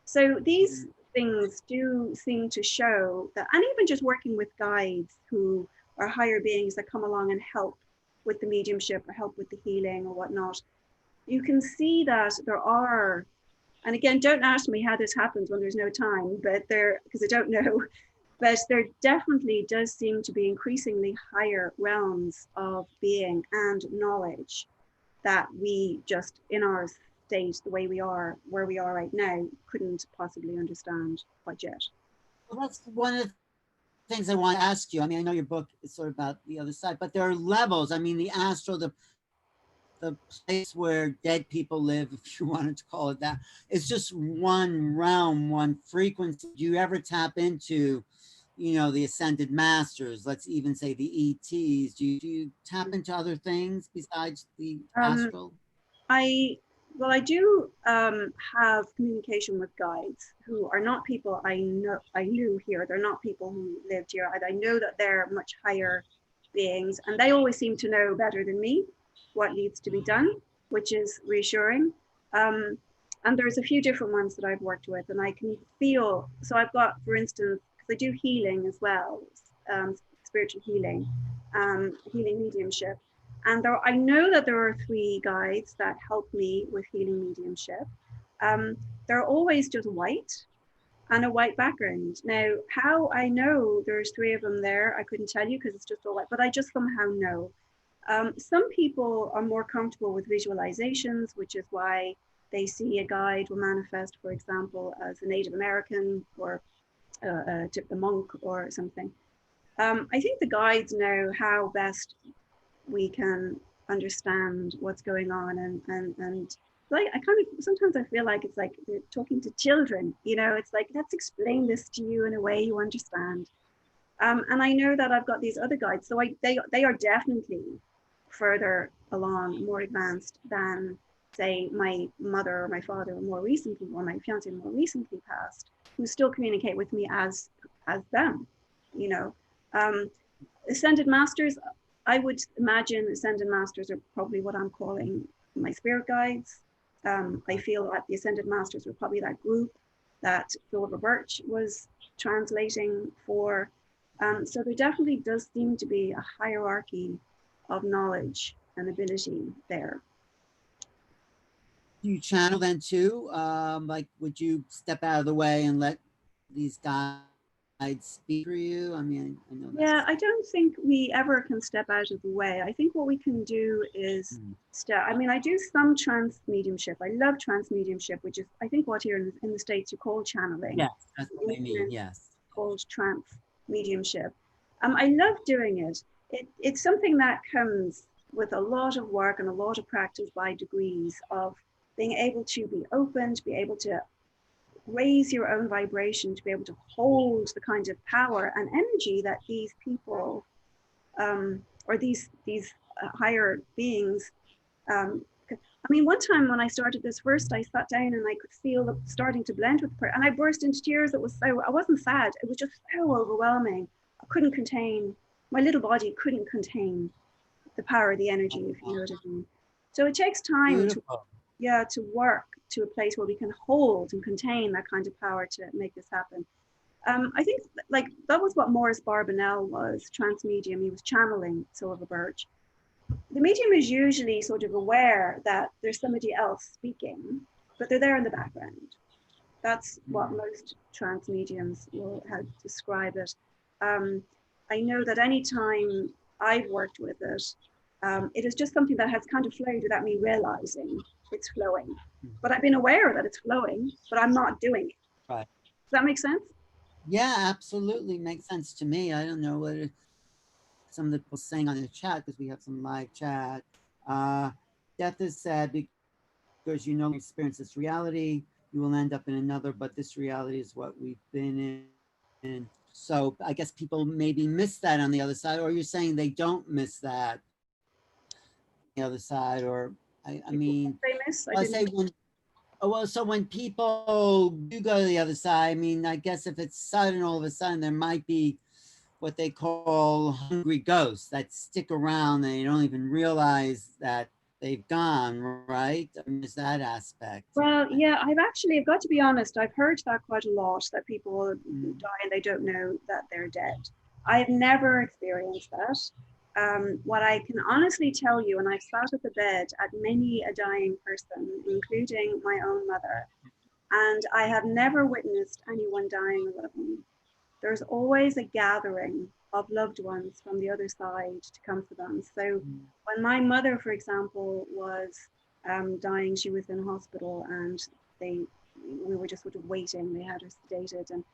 So these things do seem to show that, and even just working with guides who are higher beings that come along and help with the mediumship or help with the healing or whatnot, you can see that there are, and again, don't ask me how this happens when there's no time, but because I don't know, but there definitely does seem to be increasingly higher realms of being and knowledge that we just, in our state, the way we are, where we are right now, couldn't possibly understand quite yet. Well, that's one of the things I want to ask you. I mean, I know your book is sort of about the other side, but there are levels. I mean, the astral, the place where dead people live, if you wanted to call it that, is just one realm, one frequency. Do you ever tap into, the ascended masters, let's even say the ETs? Do you tap into other things besides the astral? I do have communication with guides who are not people I knew here. They're not people who lived here. I know that they're much higher beings, and they always seem to know better than me what needs to be done, which is reassuring. And there's a few different ones that I've worked with, and I can feel. So I've got, for instance, because I do healing as well, spiritual healing, healing mediumship. And I know that there are 3 guides that help me with healing mediumship. They're always just white and a white background. Now, how I know there's 3 of them there, I couldn't tell you because it's just all white, but I just somehow know. Some people are more comfortable with visualizations, which is why they see a guide will manifest, for example, as a Native American or a monk or something. I think the guides know how best we can understand what's going on, and like I kind of sometimes I feel like it's like they're talking to children, it's like, let's explain this to you in a way you understand. And I know that I've got these other guides, so they are definitely further along, more advanced than, say, my mother or my father, or more recently, or my fiance more recently passed, who still communicate with me as them. Ascended masters, I would imagine ascended masters are probably what I'm calling my spirit guides. I feel that the ascended masters were probably that group that Silver Birch was translating for. So there definitely does seem to be a hierarchy of knowledge and ability there. Do you channel then too? Like, would you step out of the way and let these guides speak for you? I mean, I know that's Yeah, I don't think we ever can step out of the way. I think what we can do is mm, step. I mean, I do some trance mediumship. I love trance mediumship, which is, I think, what here in the States you call channeling. yes, that's what In I mean. England, Yes. called trance mediumship. I love doing it. It's something that comes with a lot of work and a lot of practice by degrees of being able to be open, to be able to raise your own vibration, to be able to hold the kind of power and energy that these people or these higher beings. I mean, one time when I started this first, I sat down and I could feel it starting to blend with the person, and I burst into tears. It was so, I wasn't sad. It was just so overwhelming. I couldn't contain, my little body couldn't contain the power, the energy, if you know what I mean. So it takes time to, Beautiful. yeah, to work to a place where we can hold and contain that kind of power to make this happen. I think like that was what Morris Barbanel was, trans medium. He was channeling Silver Birch. The medium is usually sort of aware that there's somebody else speaking, but they're there in the background. That's what Mm, most trans mediums will how describe it. Um, I know that anytime I've worked with it, it is just something that has kind of flowed without me realizing it's flowing. mm, But I've been aware that it's flowing, but I'm not doing it. right. Does that make sense? Yeah, absolutely. Makes sense to me. I don't know what some of the people saying on the chat because we have some live chat. Uh, Death is sad because you no longer experience this reality. You will end up in another, but this reality is what we've been in. So I guess people maybe miss that on the other side, or you're saying they don't miss that on the other side, or I mean, Famous? I I say didn't. when oh, well, so when people do go to the other side, I mean, I guess if it's sudden, all of a sudden, there might be what they call hungry ghosts that stick around and you don't even realize that they've gone, right? I mean, there's that aspect. Well, yeah, I've got to be honest, I've heard that quite a lot, that people Mm, die and they don't know that they're dead. I've never experienced that. What I can honestly tell you, and I've sat at the bed at many a dying person, including my own mother, and I have never witnessed anyone dying alone. There's always a gathering of loved ones from the other side to comfort them. So mm, when my mother, for example, was dying, she was in hospital, and they we were just sort of waiting. They had her sedated, and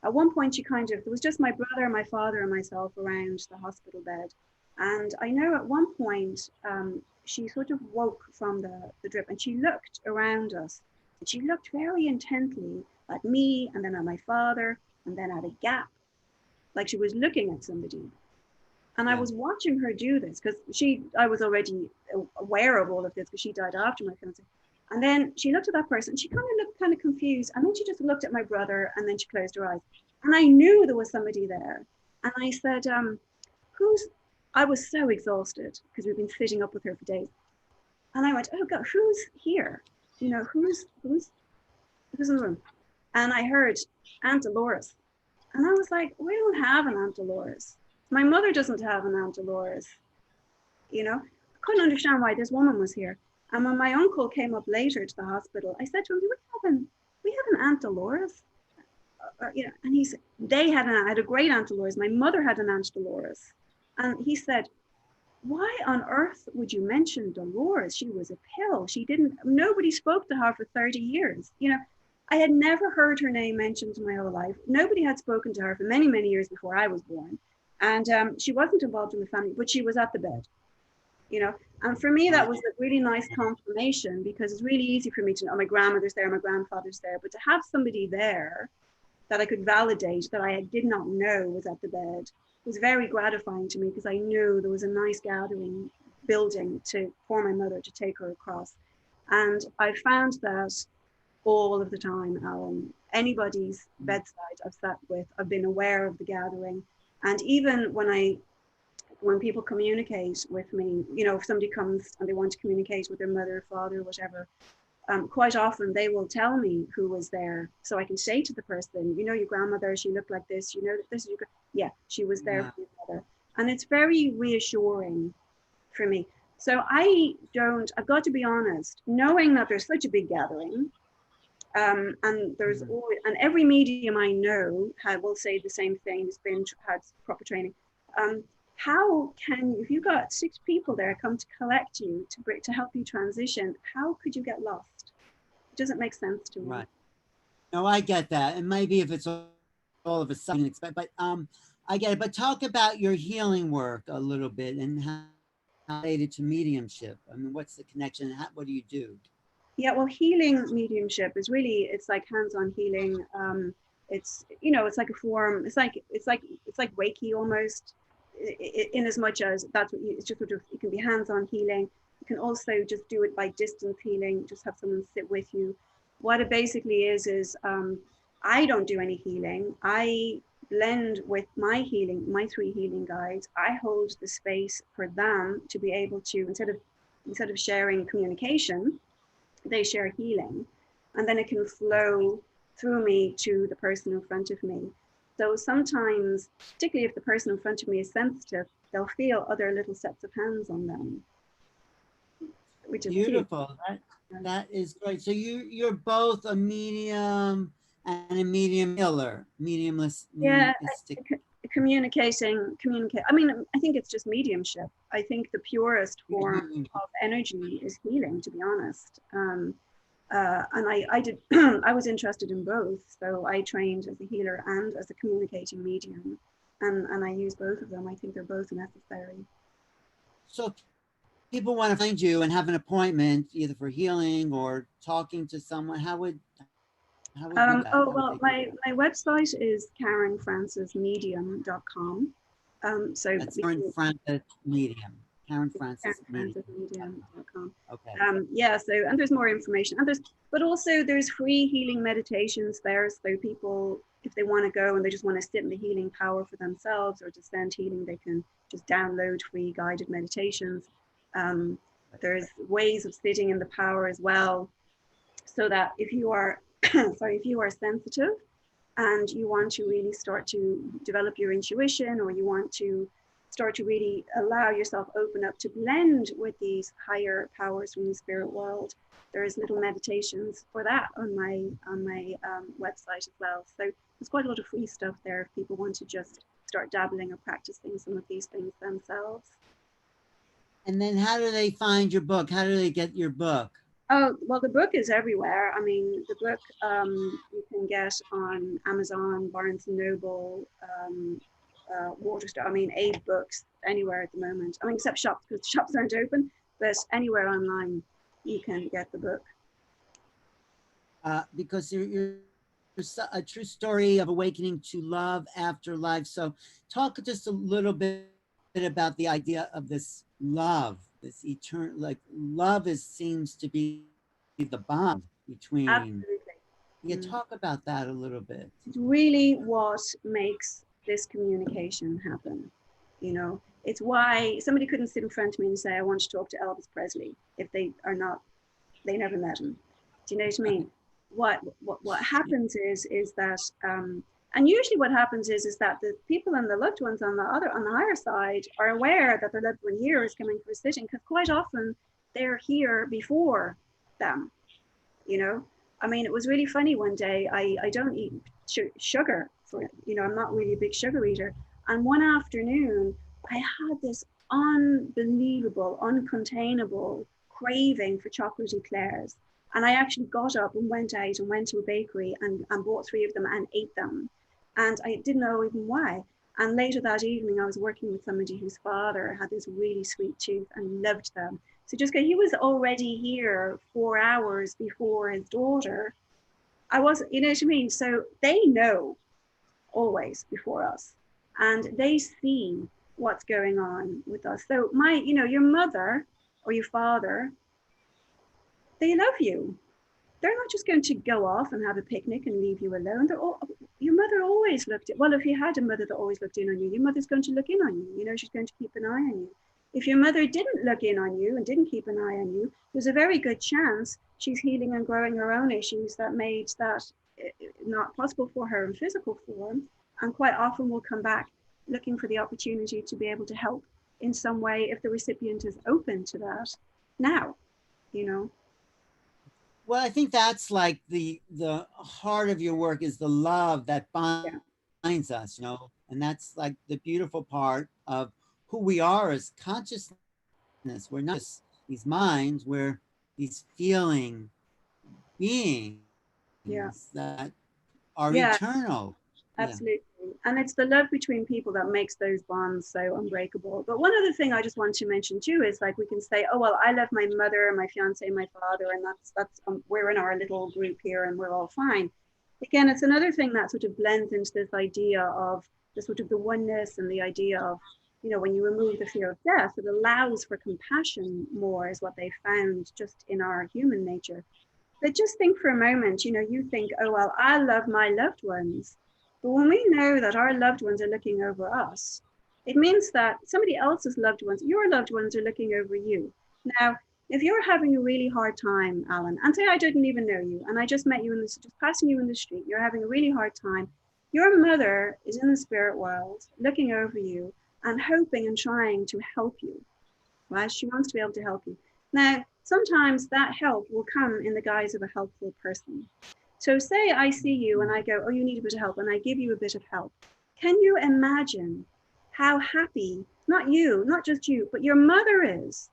at one point she kind of, there was just my brother, my father, and myself around the hospital bed. And I know at one point she sort of woke from the drip, and she looked around us, and she looked very intently at me, and then at my father, and then at a gap, like she was looking at somebody. And I yeah. was watching her do this because I was already aware of all of this because she died after my fiance. And then she looked at that person. She kind of looked kind of confused. And then she just looked at my brother, and then she closed her eyes. And I knew there was somebody there. And I said, who's, I was so exhausted because we've been sitting up with her for days. And I went, oh God, who's here? You know, who's in the room? And I heard Aunt Dolores. And I was like, we don't have an Aunt Dolores. My mother doesn't have an Aunt Dolores. You know, I couldn't understand why this woman was here. And when my uncle came up later to the hospital, I said to him, we have an Aunt Dolores? You know, and he said, I had a great Aunt Dolores. My mother had an Aunt Dolores. And he said, why on earth would you mention Dolores? She was a pill. Nobody spoke to her for 30 years. You know, I had never heard her name mentioned in my whole life. Nobody had spoken to her for many, many years before I was born. And she wasn't involved in the family, but she was at the bed, you know. And for me, that was a really nice confirmation, because it's really easy for me to know my grandmother's there, my grandfather's there, but to have somebody there that I could validate that I did not know was at the bed was very gratifying to me, because I knew there was a nice gathering building for my mother to take her across. And I found that all of the time, Alan. Anybody's bedside I've sat with, I've been aware of the gathering. And even when people communicate with me, you know, if somebody comes and they want to communicate with their mother, father, whatever, quite often they will tell me who was there, so I can say to the person, you know, your grandmother, she looked like this, you know, this is yeah, she was there Yeah. for your mother. And it's very reassuring for me. So I've got to be honest, knowing that there's such a big gathering, and there's always, and every medium I know will say the same thing, had proper training. How can, if you've got 6 people there come to collect you to help you transition, how could you get lost? It doesn't make sense to me. Right. No, I get that. And maybe if it's all of a sudden, but I get it. But talk about your healing work a little bit and how related to mediumship. I mean, what's the connection? What do you do? Yeah, well, healing mediumship is really, it's like hands-on healing. It's, it's like a form. It's like Reiki almost, in as much as it's just sort of, it can be hands-on healing. You can also just do it by distance healing. Just have someone sit with you. What it basically is I don't do any healing. I blend with my healing, my 3 healing guides. I hold the space for them to be able to, instead of sharing communication, they share healing, and then it can flow through me to the person in front of me. So sometimes, particularly if the person in front of me is sensitive, they'll feel other little sets of hands on them, which is Beautiful. That is great. So you're both a medium and a medium healer, yeah, mediumistic. communicate. I mean, I think it's just mediumship. I think the purest form of energy is healing, to be honest. And I did I was interested in both, so I trained as a healer and as a communicating medium, and I use both of them. I think they're both necessary. So if people want to find you and have an appointment either for healing or talking to someone, how would you do that? Oh, well, my website is KarenFrancisMedium.com. So that's Karen Francis Medium. Karen Francis Medium. KarenFrancisMedium.com. Okay. Yeah, so, and there's more information, and there's free healing meditations there. So people, if they want to go and they just want to sit in the healing power for themselves or to send healing, they can just download free guided meditations. There's ways of sitting in the power as well, so that if you are if you are sensitive and you want to really start to develop your intuition, or you want to start to really allow yourself open up to blend with these higher powers from the spirit world, there's little meditations for that on my website as well. So there's quite a lot of free stuff there if people want to just start dabbling or practicing some of these things themselves. And then how do they find your book? How do they get your book? Oh, well, the book is everywhere. I mean, the book you can get on Amazon, Barnes & Noble, Waterstar, I mean, Aid Books, anywhere at the moment. I mean, except shops, because shops aren't open, but anywhere online you can get the book. Because you're a true story of awakening to love after life. So talk just a little bit about the idea of this love, this eternal, like love seems to be the bond between. Absolutely. Yeah, talk about that a little bit. It's really what makes this communication happen. It's why somebody couldn't sit in front of me and say, I want to talk to Elvis Presley, if they never met him. Do you know what I mean? What happens is that, and usually what happens is that the people and the loved ones on the higher side are aware that their loved one here is coming for a sitting, because quite often they're here before them. I mean, it was really funny one day. I don't eat sugar, I'm not really a big sugar eater. And one afternoon, I had this unbelievable, uncontainable craving for chocolate eclairs. And I actually got up and went out and went to a bakery and bought 3 of them and ate them. And I didn't know even why. And later that evening, I was working with somebody whose father had this really sweet tooth and loved them. So he was already here 4 hours before his daughter. I wasn't, you know what I mean? So they know always before us, and they see what's going on with us. So your mother or your father, they love you. They're not just going to go off and have a picnic and leave you alone. Your mother always looked at, well, if you had a mother that always looked in on you, your mother's going to look in on you. She's going to keep an eye on you. If your mother didn't look in on you and didn't keep an eye on you, there's a very good chance she's healing and growing her own issues that made that not possible for her in physical form, and quite often will come back looking for the opportunity to be able to help in some way if the recipient is open to that now, you know. Well, I think that's like the heart of your work is the love that Yeah, binds us, you know, and that's like the beautiful part of who we are as consciousness. We're not just these minds, we're these feeling yeah, beings that are yeah. eternal. Yeah. Absolutely. And it's the love between people that makes those bonds so unbreakable. But one other thing I just want to mention too is like we can say, oh well, I love my mother, my fiance, my father, and that's we're in our little group here and we're all fine. Again, it's another thing that sort of blends into this idea of the sort of the oneness and the idea of, you know, when you remove the fear of death, it allows for compassion more, is what they found just in our human nature. But just think for a moment, you know, you think, oh, well, I love my loved ones. But when we know that our loved ones are looking over us, it means that somebody else's loved ones, your loved ones, are looking over you. Now, if you're having a really hard time, Alan, and say I didn't even know you, and I just met you in this, just passing you in the street, you're having a really hard time, your mother is in the spirit world looking over you and hoping and trying to help you, right? She wants to be able to help you. Now, sometimes that help will come in the guise of a helpful person. So, say I see you and I go, oh, you need a bit of help, and I give you a bit of help. Can you imagine how happy, not you, not just you, but your mother is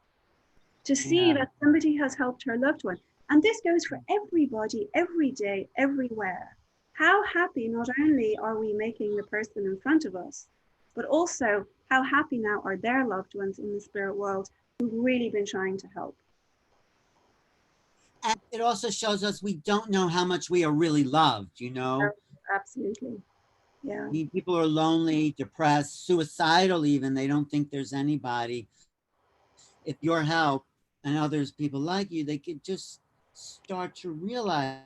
to see Yeah. that somebody has helped her loved one? And this goes for everybody, every day, everywhere. How happy not only are we making the person in front of us, but also how happy now are their loved ones in the spirit world who've really been trying to help. And it also shows us we don't know how much we are really loved, you know? Absolutely. Yeah. People are lonely, depressed, suicidal, even. They don't think there's anybody. If your help and others, people like you, they could just start to realize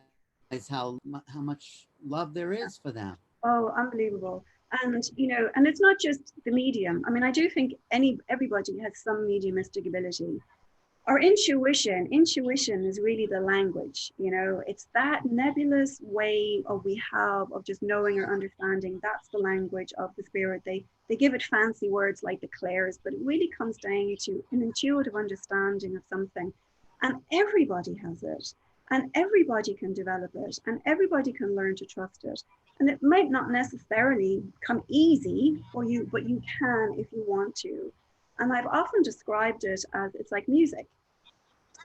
how much love there is for them. Oh, unbelievable. And you know, and it's not just the medium. I mean, I do think everybody has some mediumistic ability. Our intuition is really the language, you know. It's that nebulous way of we have of just knowing or understanding. That's the language of the spirit. They give it fancy words like declares, but it really comes down to an intuitive understanding of something. And everybody has it, and everybody can develop it, and everybody can learn to trust it. And it might not necessarily come easy for you, but you can if you want to. And I've often described it as it's like music.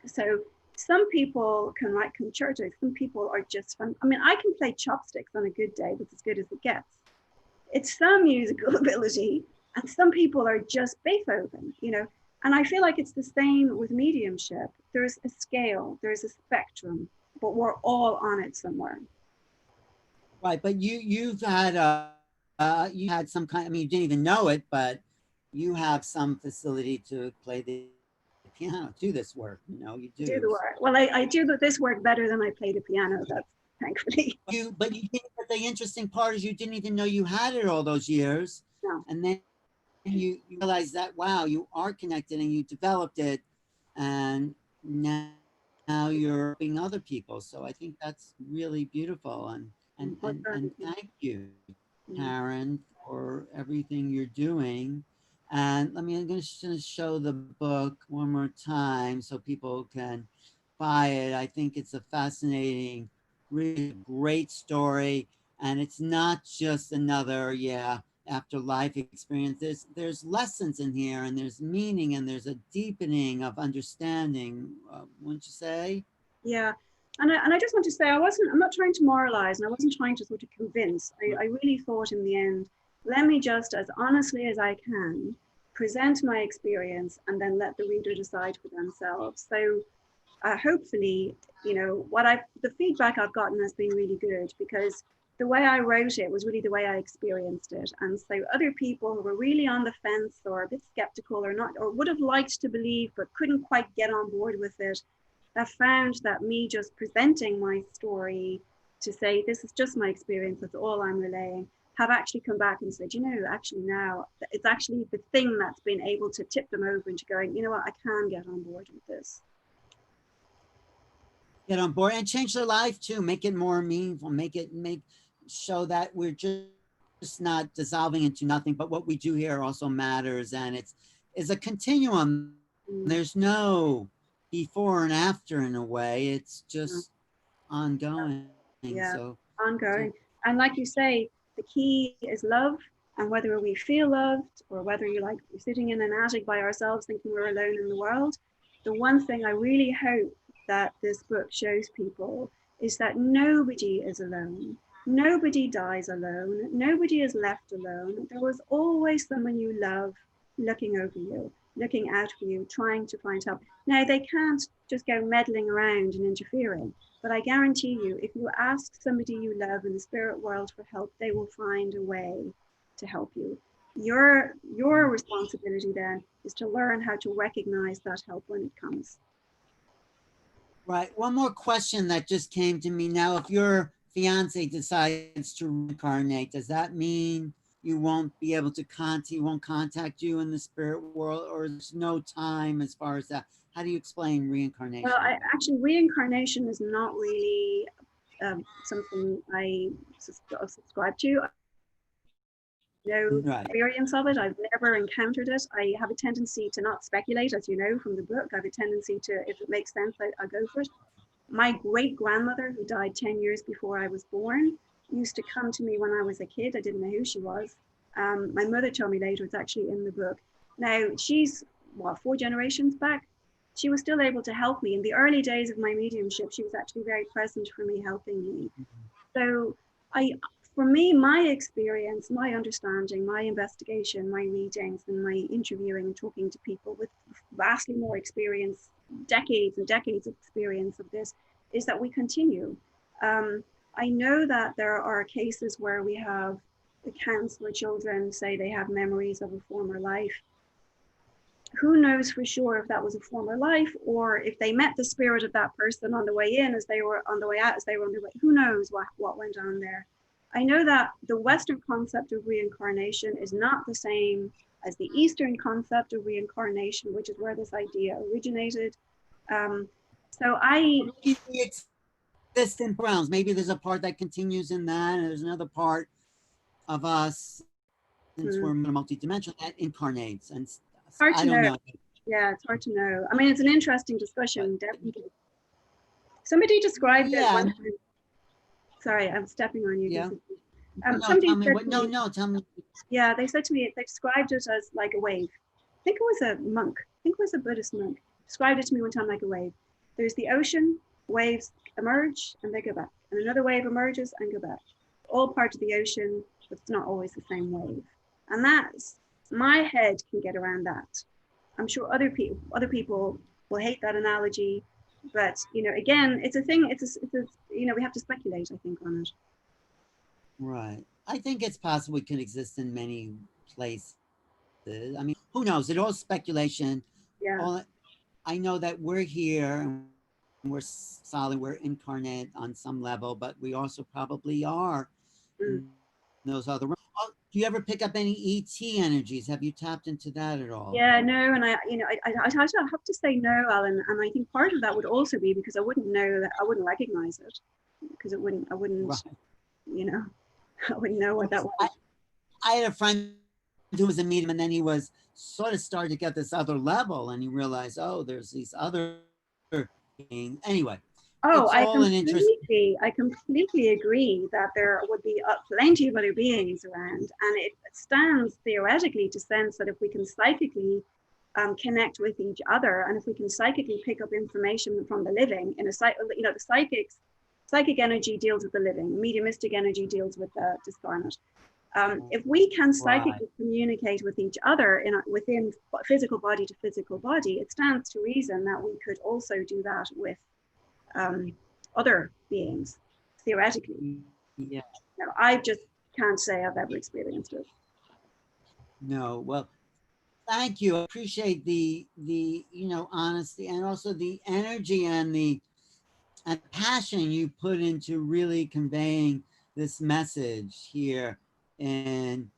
So some people can write concertos, some people are just fun. I mean, I can play chopsticks on a good day, that's as good as it gets. It's some musical ability, and some people are just Beethoven, you know. And I feel like it's the same with mediumship. There's a scale, there's a spectrum, but we're all on it somewhere. Right, but you had some kind. I mean, you didn't even know it, but you have some facility to play the piano, do this work. You know, you Do do. the work. Well, I do this work better than I play the piano. That's thankfully. But the interesting part is you didn't even know you had it all those years, No. and then you realize that wow, you are connected and you developed it, and now you're helping other people. So I think that's really beautiful, and thank you, Karen, for everything you're doing. And I'm just going to show the book one more time so people can buy it. I think it's a fascinating, really great story, and it's not just another afterlife experience. There's lessons in here, and there's meaning, and there's a deepening of understanding. Wouldn't you say? Yeah. And I just want to say, I'm not trying to moralize and I wasn't trying to sort of convince. I really thought in the end, let me just, as honestly as I can, present my experience and then let the reader decide for themselves. So hopefully, you know, the feedback I've gotten has been really good because the way I wrote it was really the way I experienced it. And so other people who were really on the fence or a bit skeptical or not, or would have liked to believe, but couldn't quite get on board with it, have found that me just presenting my story to say, this is just my experience, that's all I'm relaying, have actually come back and said, you know, actually now it's actually the thing that's been able to tip them over into going, you know what, I can get on board with this. Get on board and change their life too. Make it more meaningful. Show that we're just not dissolving into nothing, but what we do here also matters, and is a continuum. There's no before and after in a way. It's just ongoing. Yeah, So, ongoing. And like you say, the key is love. And whether we feel loved or whether we're sitting in an attic by ourselves thinking we're alone in the world, the one thing I really hope that this book shows people is that nobody is alone. Nobody dies alone. Nobody is left alone. There was always someone you love looking over you, looking out for you, trying to find help. Now, they can't just go meddling around and interfering, but I guarantee you, if you ask somebody you love in the spirit world for help, they will find a way to help you. Your responsibility then is to learn how to recognize that help when it comes. right. One more question that just came to me now. If your fiance decides to reincarnate, does that mean you won't be able to he won't contact you in the spirit world, or there's no time as far as that? How do you explain reincarnation? Well, actually, reincarnation is not really something I subscribe to. No Right. experience of it. I've never encountered it. I have a tendency to not speculate, as you know from the book. I have a tendency to, if it makes sense, I go for it. My great grandmother, who died 10 years before I was born, used to come to me when I was a kid. I didn't know who she was. My mother told me later, it's actually in the book. Now, she's, what, 4 generations back? She was still able to help me. In the early days of my mediumship, she was actually very present for me, helping me. So for me, my experience, my understanding, my investigation, my readings, and my interviewing and talking to people with vastly more experience, decades and decades of experience of this, is that we continue. I know that there are cases where we have accounts where children say they have memories of a former life. Who knows for sure if that was a former life, or if they met the spirit of that person on the way in as they were on the way out, as they were on their way. Who knows what went on there? I know that the Western concept of reincarnation is not the same as the Eastern concept of reincarnation, which is where this idea originated. So Distant realms. Maybe there's a part that continues in that, and there's another part of us, since we're multidimensional, that incarnates. And hard I to don't know. know. Yeah, it's hard to know. I mean, it's an interesting discussion, definitely. Somebody described it one time. Sorry, I'm stepping on you. Yeah. Somebody said Tell me. Yeah, they said to me, they described it as like a wave. I think it was a monk. I think it was a Buddhist monk. Described it to me one time like a wave. There's the ocean, waves emerge and they go back. And another wave emerges and go back. All part of the ocean, but it's not always the same wave. And that's, my head can get around that. I'm sure other people will hate that analogy, but again, it's a thing. It's a we have to speculate, I think, on it. Right. I think it's possible it could exist in many places. I mean, who knows? It's all speculation. Yeah. I know that we're here and we're solid, we're incarnate on some level, but we also probably are in those other rooms. Do you ever pick up any ET energies? Have you tapped into that at all? Yeah, no, and I have to say no, Alan, and I think part of that would also be because I wouldn't know that, I wouldn't recognize it, because I wouldn't, right. I wouldn't know what that was. I had a friend who was a medium, and then he was sort of started to get this other level, and he realized, oh, there's these other beings. Anyway, oh, I completely agree that there would be plenty of other beings around, and it stands theoretically to sense that if we can psychically connect with each other, and if we can psychically pick up information from the living in a the psychic energy deals with the living, mediumistic energy deals with the discarnate. If we can psychically communicate with each other within physical body to physical body, it stands to reason that we could also do that with other beings, theoretically. Yeah. Now, I just can't say I've ever experienced it. No, well, thank you. I appreciate the honesty, and also the energy and the passion you put into really conveying this message here in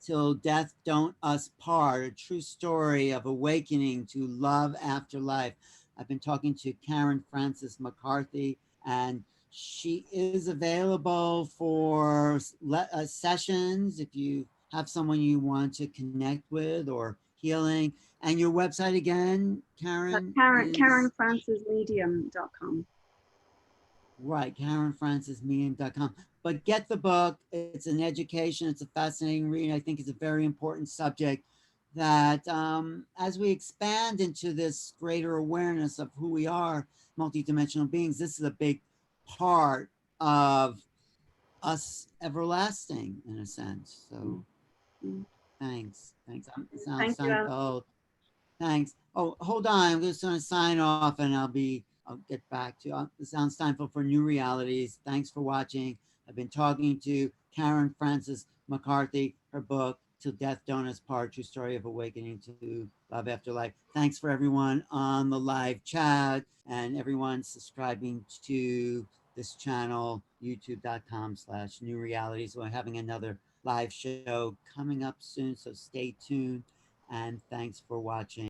Till Death Don't Us Part, a true story of awakening to love after life. I've been talking to Karen Francis McCarthy, and she is available for sessions if you have someone you want to connect with or healing. And your website again, Karen, Karen, is KarenFrancisMedium.com. right, KarenFrancisMedium.com. But get the book. It's an education. It's a fascinating read. I think it's a very important subject that as we expand into this greater awareness of who we are, multidimensional beings, this is a big part of us everlasting in a sense. So Mm. thanks. Thanks. Sound Thank you, Alan. Seinfeld. Thanks. Oh, hold on. I'm just going to sign off and I'll get back to the Sound Steinfeld for New Realities. Thanks for watching. I've been talking to Karen Francis McCarthy, her book, Till Death Don't Us Part, True Story of Awakening to Love After Life. Thanks for everyone on the live chat and everyone subscribing to this channel, youtube.com/New Realities. We're having another live show coming up soon, so stay tuned. And thanks for watching.